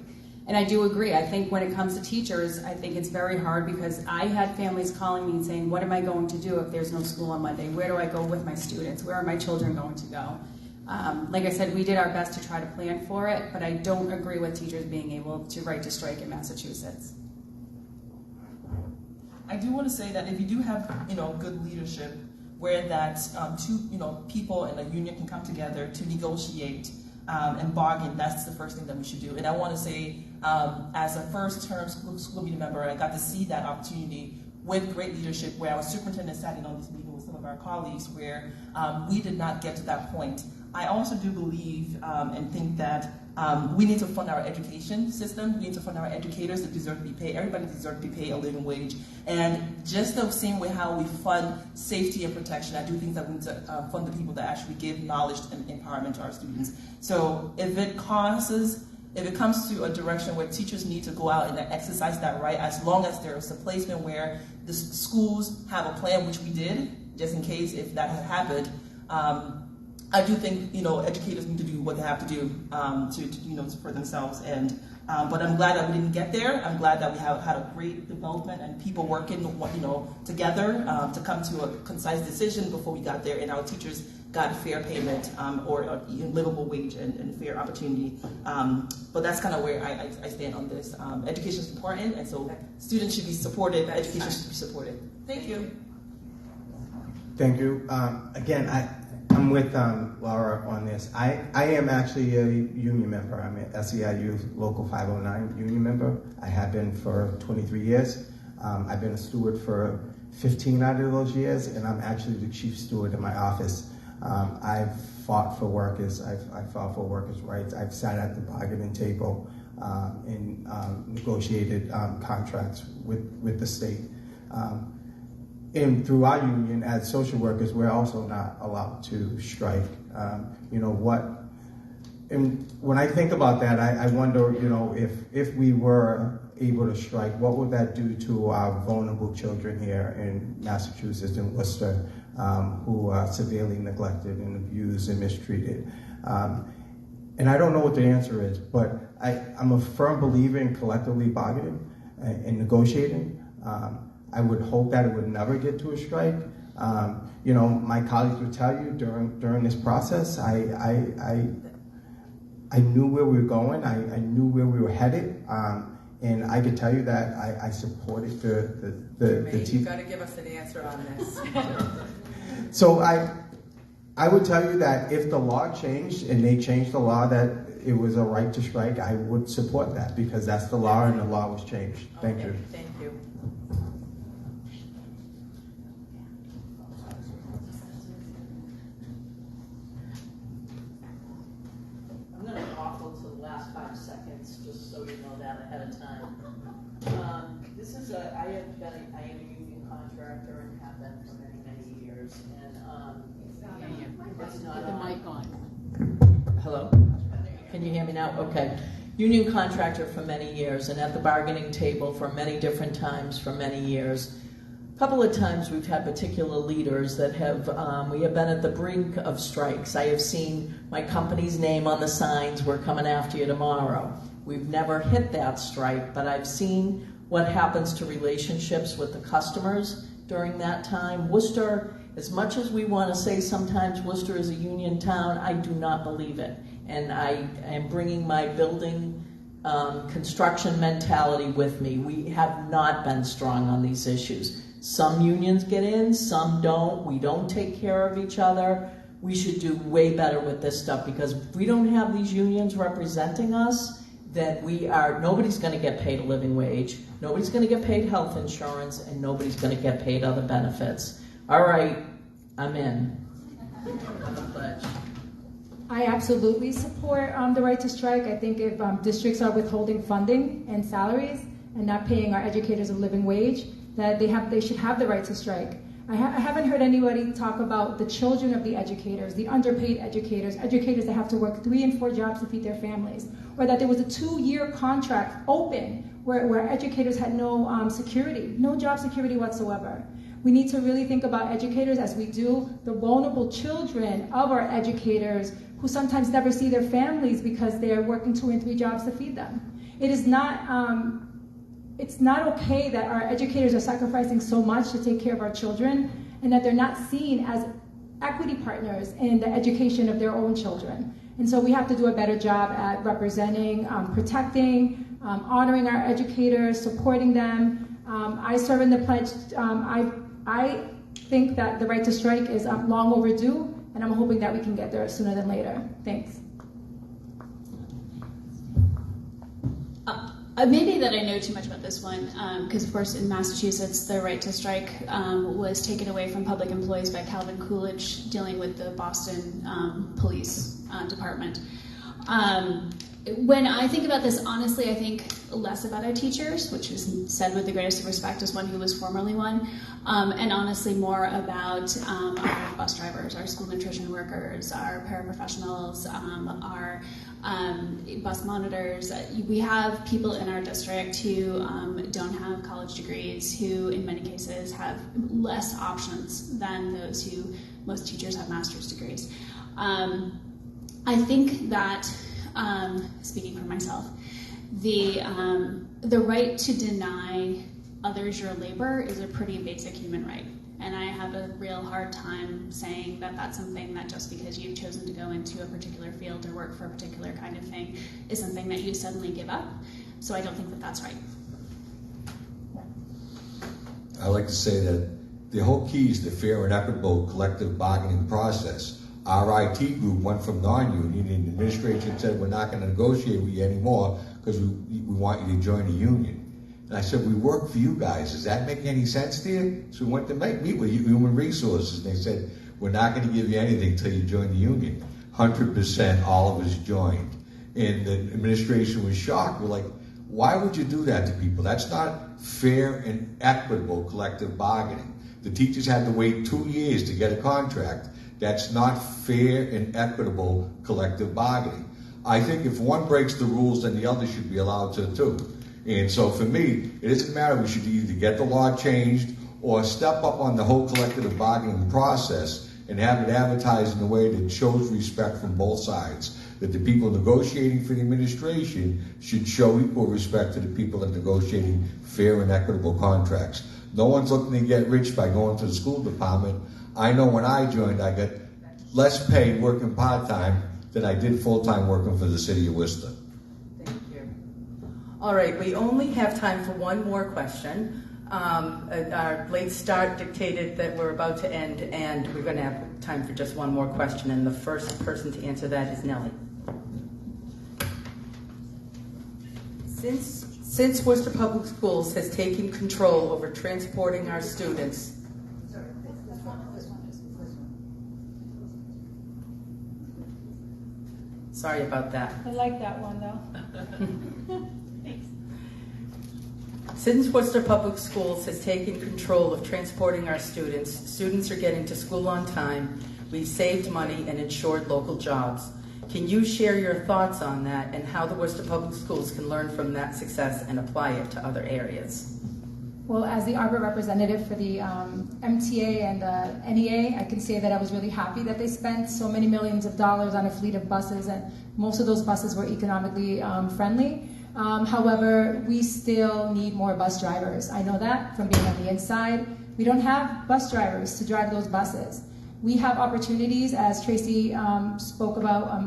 And I do agree. I think when it comes to teachers, I think it's very hard, because I had families calling me and saying, what am I going to do if there's no school on Monday? Where do I go with my students? Where are my children going to go? Like I said, we did our best to try to plan for it, but I don't agree with teachers being able to right to strike in Massachusetts. I do want to say that if you do have, good leadership, where that two, people in a union can come together to negotiate and bargain, that's the first thing that we should do. And I want to say, as a first-term school committee member, I got to see that opportunity with great leadership, where our superintendent sat in on this meeting with some of our colleagues, where we did not get to that point I also do believe and think that we need to fund our education system. We need to fund our educators that deserve to be paid. Everybody deserves to be paid a living wage. And just the same way how we fund safety and protection, I do think that we need to fund the people that actually give knowledge and empowerment to our students. So if it comes to a direction where teachers need to go out and exercise that right, as long as there is a placement where the schools have a plan, which we did, just in case if that had happened, I do think educators need to do what they have to do for themselves. And but I'm glad that we didn't get there. I'm glad that we have had a great development and people working together to come to a concise decision before we got there, and our teachers got fair payment or a livable wage and fair opportunity. But that's kind of where I stand on this. Education is important, and so students should be supported. Education should be supported. Thank you. Thank you. Again, I'm with Laura on this. I am actually a union member. I'm an SEIU Local 509 union member. I have been for 23 years. I've been a steward for 15 out of those years, and I'm actually the chief steward in my office. I've fought for workers. I've fought for workers' rights. I've sat at the bargaining table and negotiated contracts with the state. And through our union, as social workers, we're also not allowed to strike. And when I think about that, I wonder, if we were able to strike, what would that do to our vulnerable children here in Massachusetts and Worcester, who are severely neglected and abused and mistreated? And I don't know what the answer is, but I'm a firm believer in collectively bargaining and negotiating. I would hope that it would never get to a strike. My colleagues would tell you during this process, I knew where we were going. I knew where we were headed. And I can tell you that I supported the team. You've got to give us an answer on this. So I would tell you that if the law changed and they changed the law that it was a right to strike, I would support that because that's the law and the law was changed. Thank you. Thank you. I'm going to waffle to the last 5 seconds just so you know that ahead of time. I am a union contractor and have been for many, many years. And it's not the mic on. Hello? Can you hear me now? Okay. Union contractor for many years and at the bargaining table for many different times for many years. A couple of times we've had particular leaders that we have been at the brink of strikes. I have seen my company's name on the signs, "We're coming after you tomorrow." We've never hit that strike, but I've seen what happens to relationships with the customers during that time. Worcester, as much as we want to say sometimes Worcester is a union town, I do not believe it. And I am bringing my building construction mentality with me. We have not been strong on these issues. Some unions get in, some don't. We don't take care of each other. We should do way better with this stuff because if we don't have these unions representing us, then nobody's going to get paid a living wage, nobody's going to get paid health insurance, and nobody's going to get paid other benefits. All right, I'm in. I absolutely support the right to strike. I think if districts are withholding funding and salaries and not paying our educators a living wage, that they should have the right to strike. I haven't heard anybody talk about the children of the educators, the underpaid educators that have to work 3 and 4 jobs to feed their families, or that there was a 2-year contract open where educators had no security, no job security whatsoever. We need to really think about educators as we do the vulnerable children of our educators who sometimes never see their families because they're working 2 and 3 jobs to feed them. It's not okay that our educators are sacrificing so much to take care of our children and that they're not seen as equity partners in the education of their own children. And so we have to do a better job at representing, protecting, honoring our educators, supporting them. I serve in the pledge. I think that the right to strike is long overdue, and I'm hoping that we can get there sooner than later. Thanks. Maybe that I know too much about this one, because of course in Massachusetts the right to strike was taken away from public employees by Calvin Coolidge dealing with the Boston Police Department. When I think about this, honestly, I think less about our teachers, which is said with the greatest of respect as one who was formerly one, and honestly more about our bus drivers, our school nutrition workers, our paraprofessionals, our bus monitors. We have people in our district who don't have college degrees, who in many cases have less options than those who most teachers have master's degrees. I think that speaking for myself, the right to deny others your labor is a pretty basic human right. And I have a real hard time saying that that's something that just because you've chosen to go into a particular field or work for a particular kind of thing is something that you suddenly give up. So I don't think that that's right. I like to say that the whole key is the fair and equitable collective bargaining process. Our IT group went from non-union, and the administration said, we're not going to negotiate with you anymore because we want you to join a union. And I said, we work for you guys. Does that make any sense to you? So we went to meet with Human Resources, and they said, we're not going to give you anything until you join the union. 100% all of us joined. And the administration was shocked. We're like, why would you do that to people? That's not fair and equitable collective bargaining. The teachers had to wait 2 years to get a contract. That's not fair and equitable collective bargaining. I think if one breaks the rules, then the other should be allowed to too. And so for me, it doesn't matter. We should either get the law changed or step up on the whole collective bargaining process and have it advertised in a way that shows respect from both sides. That the people negotiating for the administration should show equal respect to the people that are negotiating fair and equitable contracts. No one's looking to get rich by going to the school department. I know when I joined, I got less pay working part-time than I did full-time working for the city of Worcester. Thank you. All right, we only have time for one more question. Our late start dictated that we're about to end, and we're going to have time for just one more question, and the first person to answer that is Nelly. Since Worcester Public Schools has taken control over transporting our students, sorry about that. I like that one though. Thanks. Since Worcester Public Schools has taken control of transporting our students, students are getting to school on time, we've saved money and ensured local jobs. Can you share your thoughts on that and how the Worcester Public Schools can learn from that success and apply it to other areas? Well, as the ARBA representative for the MTA and the NEA, I can say that I was really happy that they spent so many millions of dollars on a fleet of buses, and most of those buses were economically friendly. However, we still need more bus drivers. I know that from being on the inside. We don't have bus drivers to drive those buses. We have opportunities, as Tracy spoke about,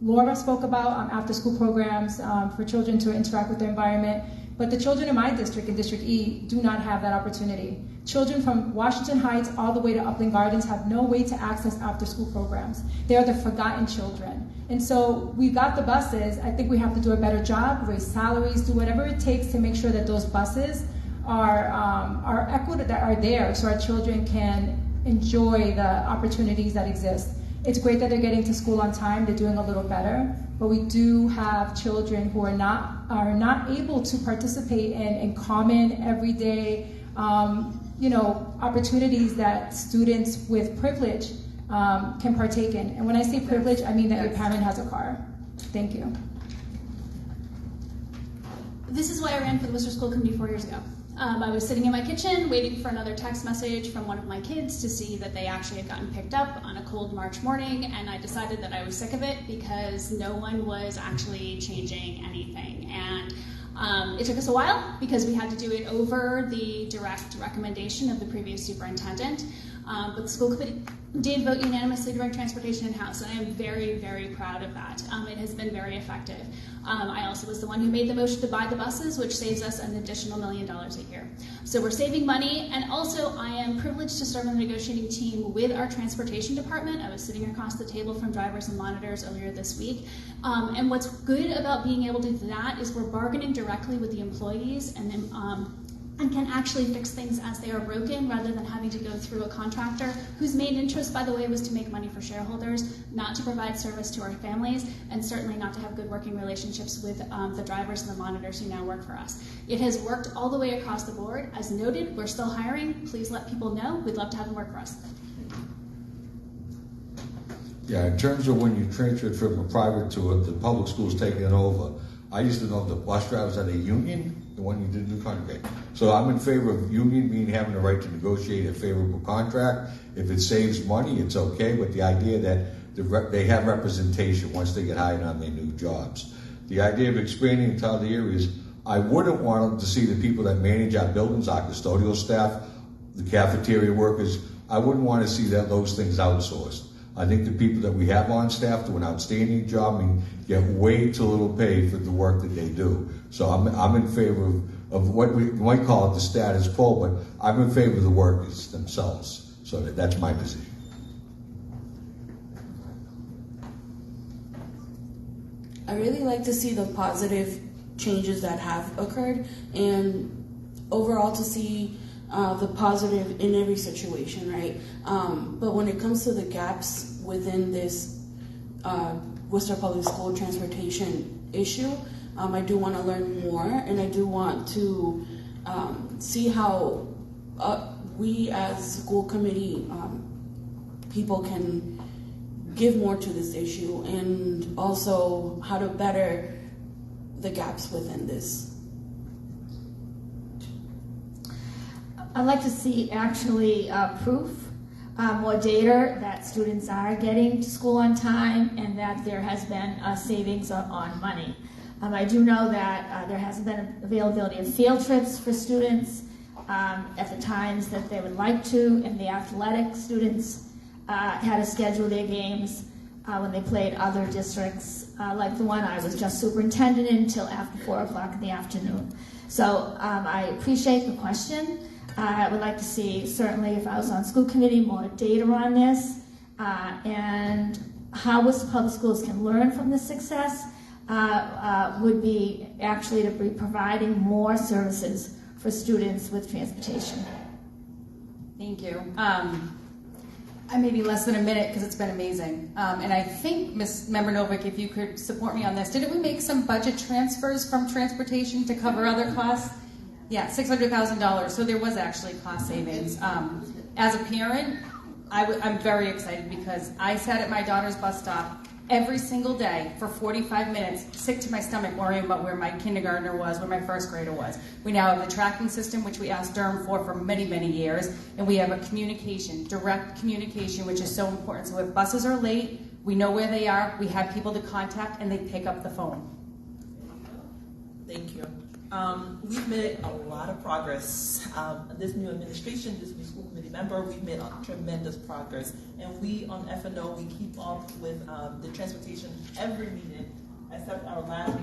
Laura spoke about, after-school programs for children to interact with their environment. But the children in my district, in District E, do not have that opportunity. Children from Washington Heights all the way to Upland Gardens have no way to access after-school programs. They are the forgotten children. And so we've got the buses. I think we have to do a better job, raise salaries, do whatever it takes to make sure that those buses are equitable, that are there, so our children can enjoy the opportunities that exist. It's great that they're getting to school on time. They're doing a little better. But we do have children who are not able to participate in common, everyday, opportunities that students with privilege can partake in. And when I say privilege, I mean that your parent has a car. Thank you. This is why I ran for the Worcester School Committee 4 years ago. I was sitting in my kitchen waiting for another text message from one of my kids to see that they actually had gotten picked up on a cold March morning, and I decided that I was sick of it because no one was actually changing anything. And it took us a while because we had to do it over the direct recommendation of the previous superintendent, but the school committee did vote unanimously to bring transportation in-house, and I am very, very proud of that. It has been very effective. I also was the one who made the motion to buy the buses, which saves us an additional $1 million a year. So we're saving money, and also I am privileged to serve on the negotiating team with our transportation department. I was sitting across the table from drivers and monitors earlier this week. And what's good about being able to do that is we're bargaining directly with the employees and can actually fix things as they are broken rather than having to go through a contractor whose main interest, by the way, was to make money for shareholders, not to provide service to our families, and certainly not to have good working relationships with the drivers and the monitors who now work for us. It has worked all the way across the board. As noted, we're still hiring. Please let people know. We'd love to have them work for us. Yeah, in terms of when you transferred from a private to the public schools taking it over, I used to know the bus drivers had a union, the one you did the contract. So I'm in favor of union being having the right to negotiate a favorable contract. If it saves money, it's okay, but the idea that they have representation once they get hired on their new jobs. The idea of expanding into other areas, I wouldn't want to see the people that manage our buildings, our custodial staff, the cafeteria workers, I wouldn't want to see those things outsourced. I think the people that we have on staff do an outstanding job and get way too little pay for the work that they do. So I'm in favor of what we might call it the status quo, but I'm in favor of the workers themselves. So that's my position. I really like to see the positive changes that have occurred and overall to see the positive in every situation, right? But when it comes to the gaps within this Worcester Public School transportation issue, I do want to learn more, and I do want to see how we as school committee people can give more to this issue, and also how to better the gaps within this. I'd like to see actually proof, more data that students are getting to school on time and that there has been a savings on money. I do know that there hasn't been availability of field trips for students at the times that they would like to, and the athletic students had to schedule their games when they played other districts, like the one I was just superintendent in until after 4 o'clock in the afternoon. So I appreciate the question. I would like to see, certainly if I was on school committee, more data on this and how Worcester Public Schools can learn from this success would be actually to be providing more services for students with transportation. Thank you. I may be less than a minute because it's been amazing. And I think, Ms. Member Novick, if you could support me on this, didn't we make some budget transfers from transportation to cover other costs? Yeah, $600,000. So there was actually cost savings. As a parent, I'm very excited because I sat at my daughter's bus stop every single day for 45 minutes, sick to my stomach, worrying about where my kindergartner was, where my first grader was. We now have the tracking system, which we asked Durham for many, many years, and we have a communication, direct communication, which is so important. So if buses are late, we know where they are, we have people to contact, and they pick up the phone. Thank you. We've made a lot of progress. This new administration, this new school committee member, we've made tremendous progress. And we on FNO, we keep up with the transportation every meeting, except our last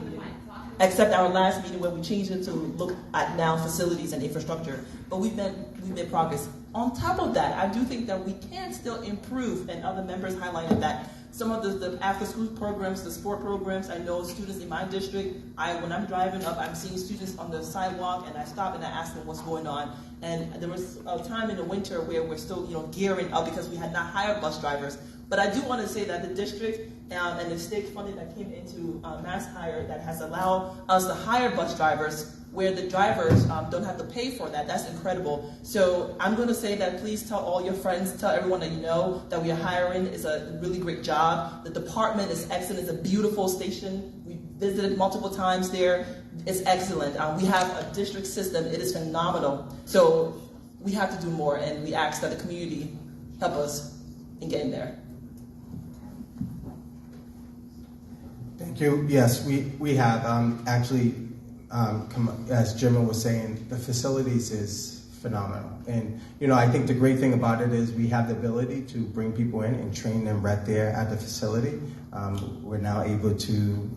meeting where we changed it to look at now facilities and infrastructure. But we've made progress. On top of that, I do think that we can still improve, and other members highlighted that. Some of the after-school programs, the sport programs, I know students in my district, when I'm driving up, I'm seeing students on the sidewalk, and I stop and I ask them what's going on. And there was a time in the winter where we're still, gearing up because we had not hired bus drivers. But I do want to say that the district and the state funding that came into mass hire that has allowed us to hire bus drivers where the drivers don't have to pay for that. That's incredible. So I'm going to say that please tell all your friends, tell everyone that you know that we are hiring. It's a really great job. The department is excellent. It's a beautiful station. We visited multiple times there. It's excellent. We have a district system. It is phenomenal. So we have to do more, and we ask that the community help us in getting there. Thank you. Yes, we have actually, as Jermoh was saying, the facilities is phenomenal. And, I think the great thing about it is we have the ability to bring people in and train them right there at the facility. We're now able to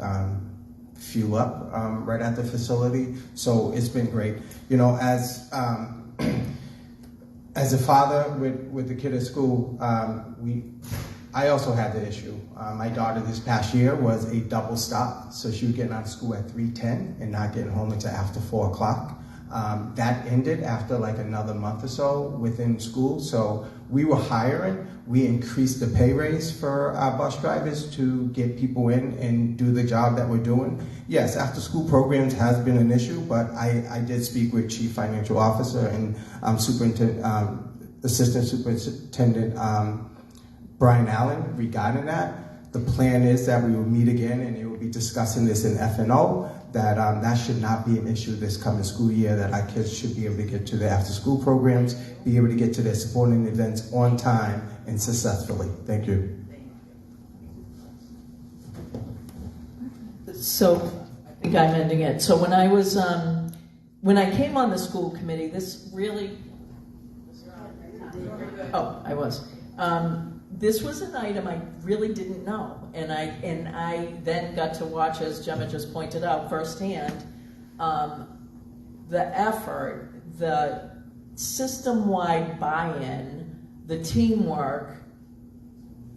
fuel up right at the facility. So it's been great. As a father with the kid at school, I also had the issue. My daughter this past year was a double stop, so she was getting out of school at 3:10 and not getting home until after 4 o'clock. That ended after like another month or so within school. So we were hiring. We increased the pay raise for our bus drivers to get people in and do the job that we're doing. Yes, after school programs has been an issue, but I did speak with Chief Financial Officer and Assistant Superintendent Brian Allen regarding that. The plan is that we will meet again and they will be discussing this in F&O, that should not be an issue this coming school year, that our kids should be able to get to their after-school programs, be able to get to their supporting events on time and successfully. Thank you. So, I think I'm ending it. So when I came on the school committee, this really, I was. This was an item I really didn't know, and I then got to watch, as Gemma just pointed out firsthand, the effort, the system-wide buy-in, the teamwork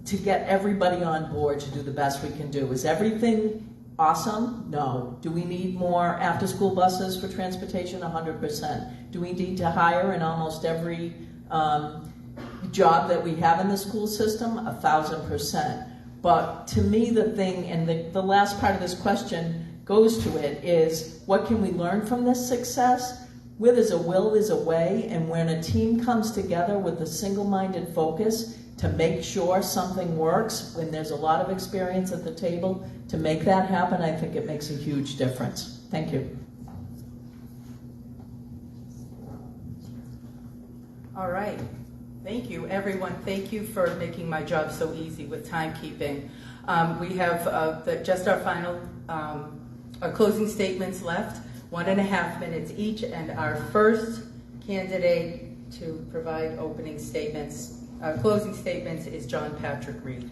to get everybody on board to do the best we can do. Is everything awesome? No. Do we need more after-school buses for transportation? 100%. Do we need to hire in almost every job that we have in the school system? 1,000%. But to me, the thing, and the last part of this question goes to it, is what can we learn from this success? Where there's a will, there's a way, and when a team comes together with a single-minded focus to make sure something works, when there's a lot of experience at the table to make that happen, I think it makes a huge difference. Thank you. All right. Thank you, everyone. Thank you for making my job so easy with timekeeping. We have just our final, our closing statements left, 1.5 minutes each, and our first candidate to provide opening statements, closing statements, is John Patrick Reed.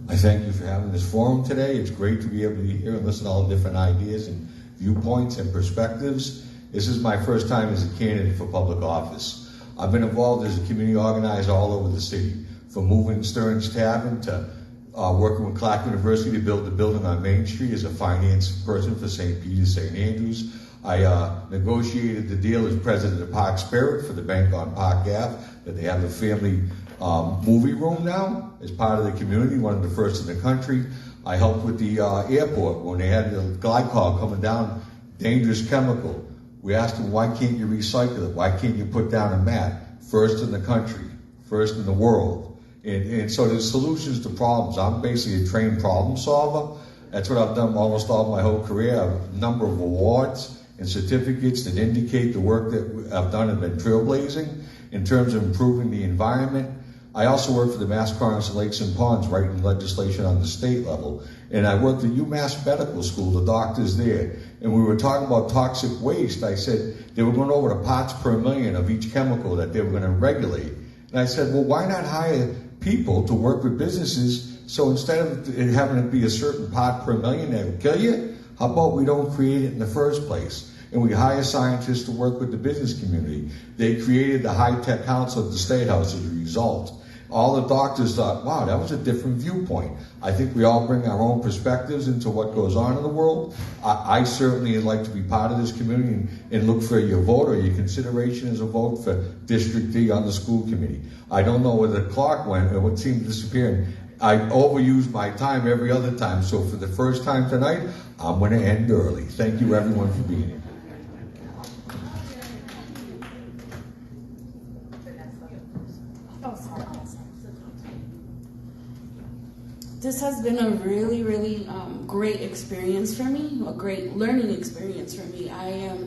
I thank you for having this forum today. It's great to be able to be here and listen to all the different ideas and viewpoints and perspectives. This is my first time as a candidate for public office. I've been involved as a community organizer all over the city, from moving Stearns Tavern to working with Clark University to build the building on Main Street as a finance person for St. Peter's, St. Andrews. I negotiated the deal as president of Park Spirit for the bank on Park Ave, that they have a family movie room now as part of the community, one of the first in the country. I helped with the airport when they had the glycol coming down, dangerous chemical. We asked them, why can't you recycle it? Why can't you put down a mat? First in the country, first in the world. And so there's solutions to problems. I'm basically a trained problem solver. That's what I've done almost all my whole career. I have a number of awards and certificates that indicate the work that I've done and been trailblazing in terms of improving the environment. I also work for the Mass Congress of Lakes and Ponds, writing legislation on the state level. And I worked at UMass Medical School, the doctors there. And we were talking about toxic waste. I said they were going over the parts per million of each chemical that they were going to regulate. And I said, well, why not hire people to work with businesses, so instead of it having to be a certain part per million that would kill you, how about we don't create it in the first place? And we hire scientists to work with the business community. They created the high-tech council at the State House as a result. All the doctors thought, wow, that was a different viewpoint. I think we all bring our own perspectives into what goes on in the world. I certainly would like to be part of this community and look for your vote or your consideration as a vote for District D on the school committee. I don't know where the clock went or what seemed to disappear. I overuse my time every other time, so for the first time tonight, I'm going to end early. Thank you, everyone, for being here. This has been a really, really great experience for me, a great learning experience for me.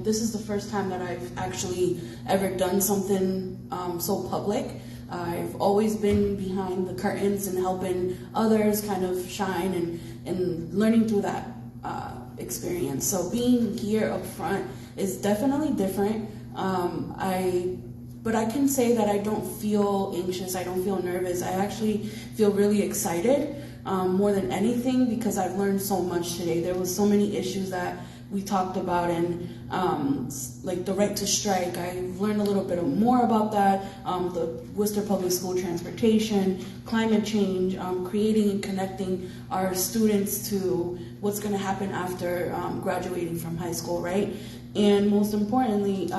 This is the first time that I've actually ever done something so public. I've always been behind the curtains and helping others kind of shine and learning through that experience. So being here up front is definitely different. But I can say that I don't feel anxious, I don't feel nervous. I actually feel really excited more than anything because I've learned so much today. There was so many issues that we talked about, and like the right to strike. I've learned a little bit more about that, the Worcester Public School transportation, climate change, creating and connecting our students to what's going to happen after graduating from high school, right? And most importantly,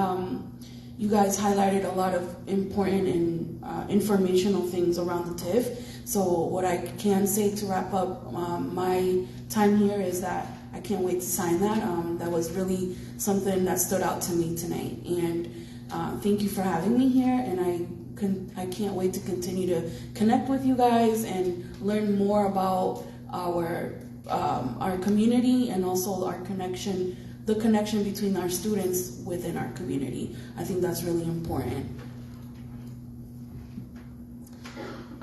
you guys highlighted a lot of important and informational things around the TIF. So what I can say to wrap up my time here is that I can't wait to sign that. That was really something that stood out to me tonight. And thank you for having me here. And I can't wait to continue to connect with you guys and learn more about our community and also our connection, the connection between our students within our community. I think that's really important.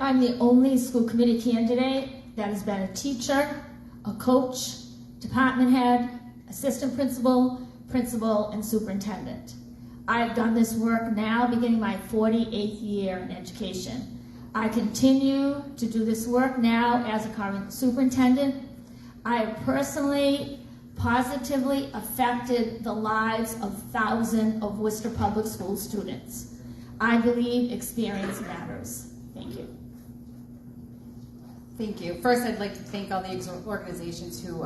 I'm the only school committee candidate that has been a teacher, a coach, department head, assistant principal, principal, and superintendent. I've done this work now beginning my 48th year in education. I continue to do this work now as a current superintendent. I have personally, positively affected the lives of thousands of Worcester Public School students. I believe experience matters. Thank you. Thank you. First, I'd like to thank all the organizations who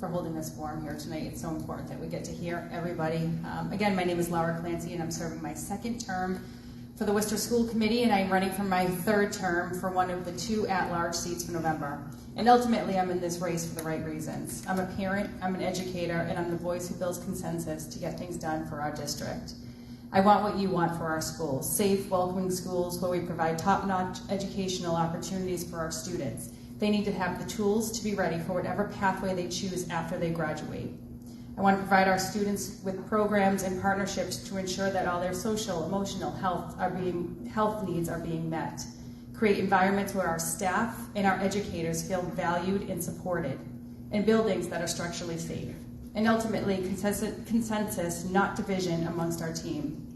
for holding this forum here tonight. It's so important that we get to hear everybody. Again, my name is Clancey, and I'm serving my second term for the Worcester School Committee, and I'm running for my third term for one of the 2 at-large seats for November. And ultimately, I'm in this race for the right reasons. I'm a parent, I'm an educator, and I'm the voice who builds consensus to get things done for our district. I want what you want for our schools, safe, welcoming schools where we provide top-notch educational opportunities for our students. They need to have the tools to be ready for whatever pathway they choose after they graduate. I want to provide our students with programs and partnerships to ensure that all their social, emotional health needs are being met. Create environments where our staff and our educators feel valued and supported, and buildings that are structurally safe. And ultimately, consensus, not division amongst our team.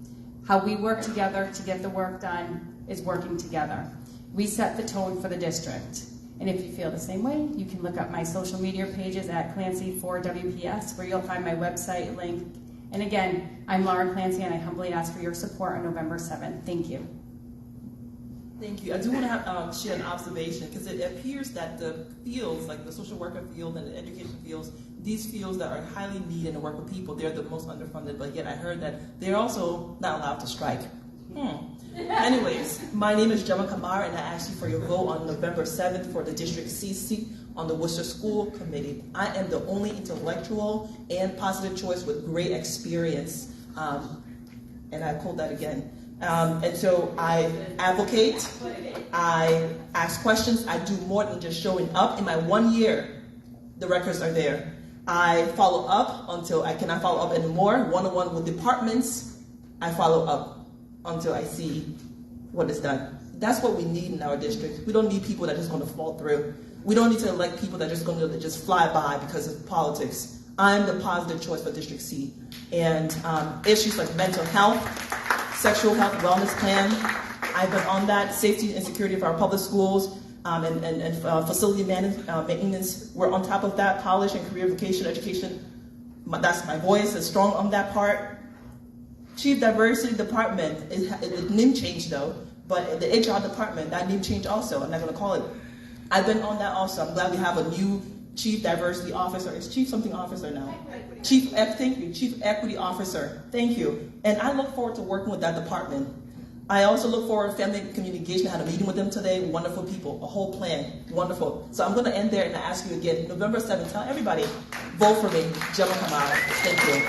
How we work together to get the work done is working together. We set the tone for the district. And if you feel the same way, you can look up my social media pages at Clancey4WPS, where you'll find my website link. And again, I'm Clancey, and I humbly ask for your support on November 7th. Thank you. Thank you. I do want to share an observation, because it appears that the fields, like the social worker field and the education fields, these fields that are highly needed in the work with people, they're the most underfunded, but yet I heard that they're also not allowed to strike. Anyways, my name is Jermoh Kamara, and I ask you for your vote on November 7th for the District C seat on the Worcester School Committee. I am the only intellectual and positive choice with great experience, and I quote that again. And so I advocate, I ask questions, I do more than just showing up. In my 1 year, the records are there. I follow up until I cannot follow up anymore. One-on-one with departments, I follow up until I see what is done. That's what we need in our district. We don't need people that are just going to fall through. We don't need to elect people that are just going to just fly by because of politics. I'm the positive choice for District C. And issues like mental health, sexual health, wellness plan, I've been on that. Safety and security of our public schools, and facility maintenance. We're on top of that. College and career vocational education, that's my voice, is strong on that part. Chief Diversity Department, the name change though, but the HR department, that name change also, I'm not gonna call it. I've been on that also. I'm glad we have a new Chief Diversity Officer. It's Chief something officer now. Thank you, Chief Equity Officer, thank you. And I look forward to working with that department. I also look forward to family community engagement. I had a meeting with them today, wonderful people, a whole plan, wonderful. So I'm gonna end there and ask you again, November 7th, tell everybody, vote for me, Jermoh Kamara. Thank you.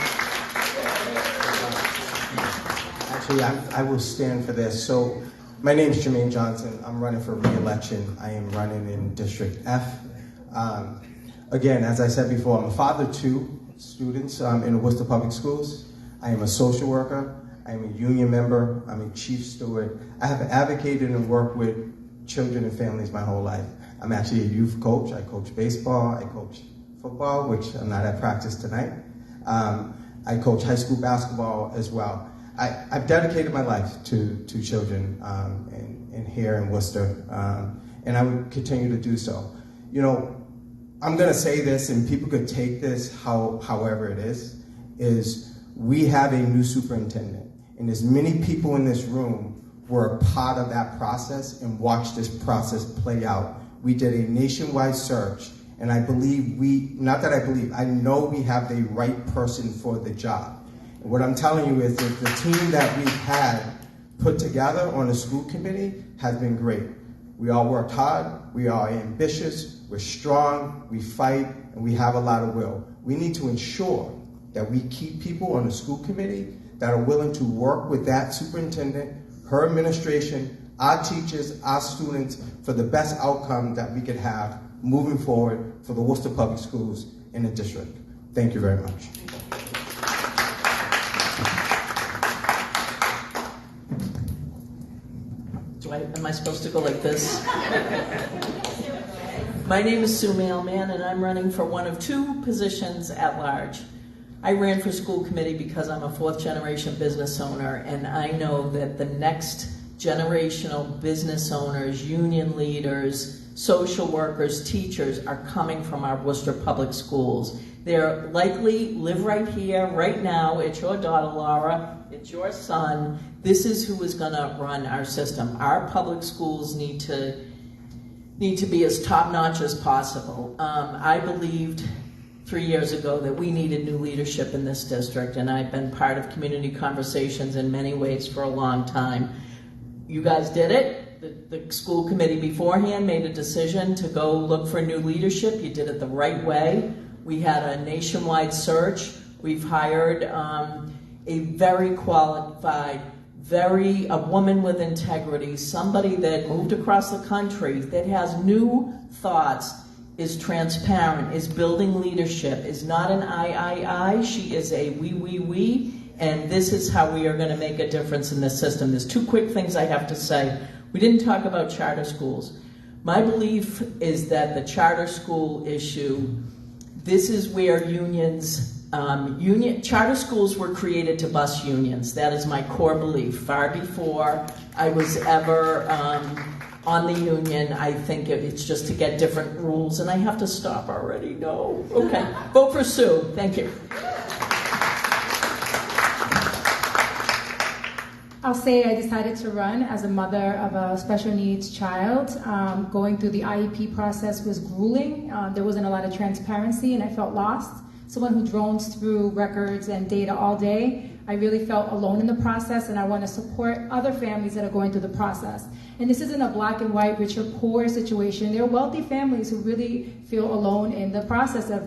Actually, I will stand for this. So my name is Jermaine Johnson. I'm running for re-election. I am running in District F. Again, as I said before, I'm a father of 2 students in the Worcester Public Schools. I am a social worker. I am a union member. I'm a chief steward. I have advocated and worked with children and families my whole life. I'm actually a youth coach. I coach baseball. I coach football, which I'm not at practice tonight. I coach high school basketball as well. I've dedicated my life to children in here in Worcester, and I would continue to do so. You know, I'm going to say this, and people could take this however it is we have a new superintendent, and as many people in this room were a part of that process and watched this process play out. We did a nationwide search, and I believe I know we have the right person for the job. And what I'm telling you is that the team that we've had put together on the school committee has been great. We all worked hard, we are ambitious, we're strong, we fight, and we have a lot of will. We need to ensure that we keep people on the school committee that are willing to work with that superintendent, her administration, our teachers, our students, for the best outcome that we could have moving forward for the Worcester Public Schools in the district. Thank you very much. Am I supposed to go like this? My name is Sue Mailman, and I'm running for one of two positions at large. I ran for school committee because I'm a fourth-generation business owner, and I know that the next generational business owners, union leaders, social workers, teachers are coming from our Worcester Public Schools. They're likely live right here, right now. It's your daughter, Laura. It's your son. This is who is going to run our system. Our public schools need to be as top-notch as possible. I believed 3 years ago that we needed new leadership in this district, and I've been part of community conversations in many ways for a long time. You guys did it. The school committee beforehand made a decision to go look for new leadership. You did it the right way. We had a nationwide search. We've hired a very qualified, a woman with integrity, somebody that moved across the country, that has new thoughts, is transparent, is building leadership, is not an I. She is a we. And this is how we are going to make a difference in this system. There's two quick things I have to say. We didn't talk about charter schools. My belief is that the charter school issue, this is where charter schools were created to bust unions. That is my core belief. Far before I was ever on the union, I think it's just to get different rules. And I have to stop already. No. Okay. Vote for Sue. Thank you. I'll say I decided to run as a mother of a special needs child. Going through the IEP process was grueling. There wasn't a lot of transparency, and I felt lost. Someone who drones through records and data all day, I really felt alone in the process, and I want to support other families that are going through the process. And this isn't a black and white, rich or poor situation. There are wealthy families who really feel alone in the process of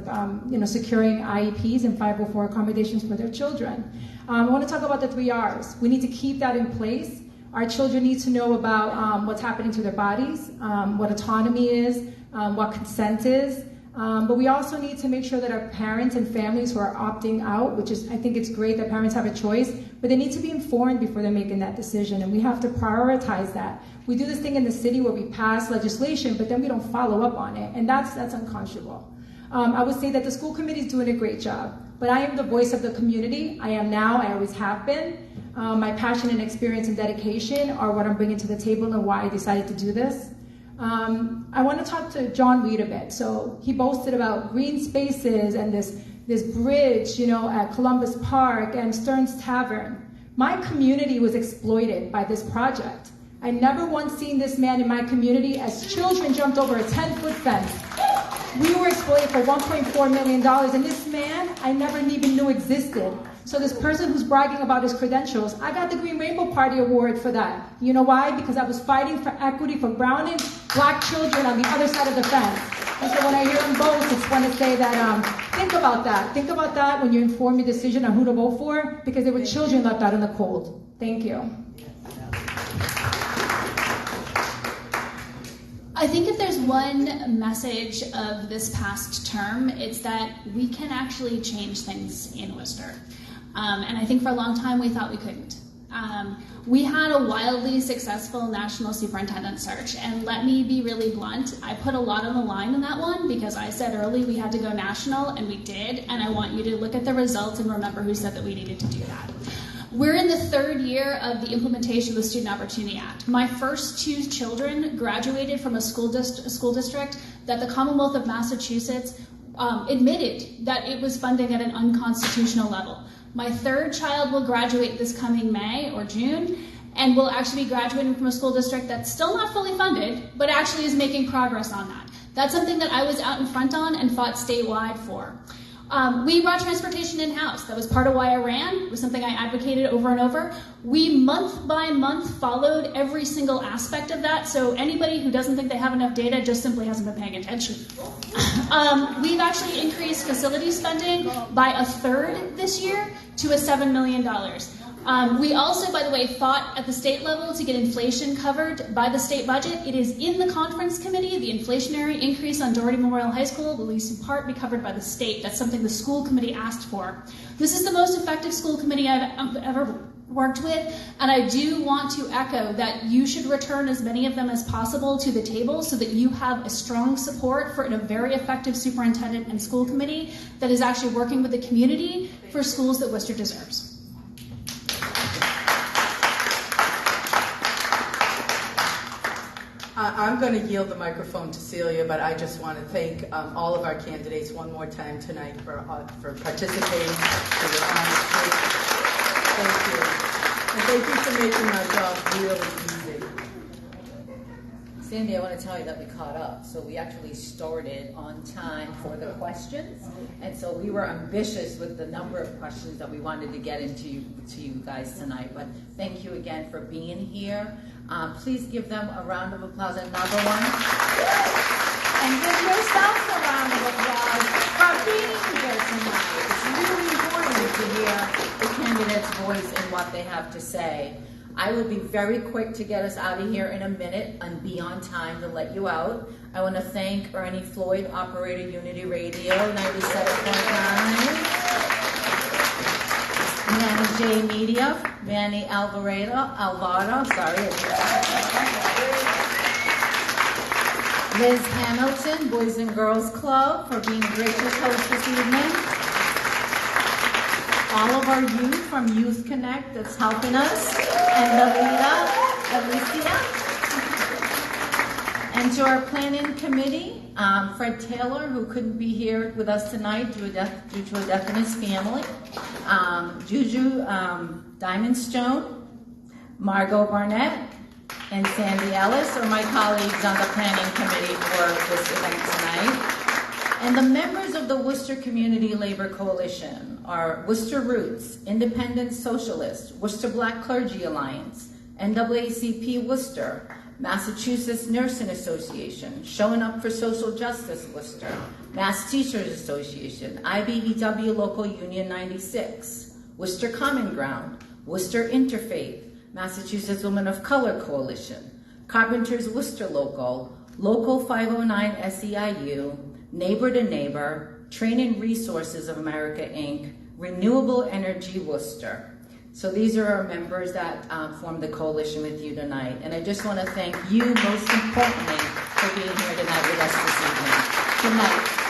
securing IEPs and 504 accommodations for their children. I want to talk about the 3 R's. We need to keep that in place. Our children need to know about what's happening to their bodies, what autonomy is, what consent is. But we also need to make sure that our parents and families who are opting out, which is, I think it's great that parents have a choice, but they need to be informed before they're making that decision, and we have to prioritize that. We do this thing in the city where we pass legislation, but then we don't follow up on it, and that's unconscionable. I would say that the school committee is doing a great job, but I am the voice of the community. I am now, I always have been. My passion and experience and dedication are what I'm bringing to the table and why I decided to do this. I want to talk to John Reed a bit. So he boasted about green spaces and this bridge, at Columbus Park and Stern's Tavern. My community was exploited by this project. I never once seen this man in my community as children jumped over a 10-foot fence. We were exploited for $1.4 million, and this man I never even knew existed. So this person who's bragging about his credentials, I got the Green Rainbow Party Award for that. You know why? Because I was fighting for equity for brown and black children on the other side of the fence. And so when I hear him boast, it's want to say that, think about that. Think about that when you inform your decision on who to vote for, because there were children left out in the cold. Thank you. I think if there's one message of this past term, it's that we can actually change things in Worcester. And I think for a long time we thought we couldn't. We had a wildly successful national superintendent search, and let me be really blunt, I put a lot on the line in that one because I said early we had to go national, and we did, and I want you to look at the results and remember who said that we needed to do that. We're in the third year of the implementation of the Student Opportunity Act. My first 2 children graduated from a school district that the Commonwealth of Massachusetts admitted that it was funding at an unconstitutional level. My third child will graduate this coming May or June, and will actually be graduating from a school district that's still not fully funded, but actually is making progress on that. That's something that I was out in front on and fought statewide for. We brought transportation in-house. That was part of why I ran. It was something I advocated over and over. We, month by month, followed every single aspect of that, so anybody who doesn't think they have enough data just simply hasn't been paying attention. We've actually increased facility spending by 1/3 this year to $7 million. We also, by the way, fought at the state level to get inflation covered by the state budget. It is in the conference committee. The inflationary increase on Doherty Memorial High School will at least in part be covered by the state. That's something the school committee asked for. This is the most effective school committee I've ever worked with, and I do want to echo that you should return as many of them as possible to the table so that you have a strong support for a very effective superintendent and school committee that is actually working with the community for schools that Worcester deserves. I'm going to yield the microphone to Celia, but I just want to thank all of our candidates one more time tonight for participating, for your honesty. Thank you. And thank you for making my job really easy. Sandy, I want to tell you that we caught up. So we actually started on time for the questions. And so we were ambitious with the number of questions that we wanted to get into to you guys tonight. But thank you again for being here. Please give them a round of applause, another one. And give yourselves a round of applause for being here tonight. It's really important to hear the candidate's voice and what they have to say. I will be very quick to get us out of here in a minute and be on time to let you out. I want to thank Ernie Floyd, Operator Unity Radio, 97.9. Manny J Media, Manny Alvarado, sorry. Liz Hamilton, Boys and Girls Club, for being a gracious host this evening. All of our youth from Youth Connect that's helping us, and Alicia. And to our planning committee, Fred Taylor, who couldn't be here with us tonight due to a death in his family, Juju Diamondstone, Margot Barnett, and Sandy Ellis are my colleagues on the planning committee for this event tonight. And the members of the Worcester Community Labor Coalition are Worcester Roots, Independent Socialist, Worcester Black Clergy Alliance, NAACP Worcester, Massachusetts Nursing Association, Showing Up for Social Justice Worcester, Mass Teachers Association, IBEW Local Union 96, Worcester Common Ground, Worcester Interfaith, Massachusetts Women of Color Coalition, Carpenters Worcester Local, Local 509 SEIU, Neighbor to Neighbor, Training Resources of America, Inc., Renewable Energy Worcester. So these are our members that form the coalition with you tonight. And I just want to thank you, most importantly, for being here tonight with us this evening. Good night.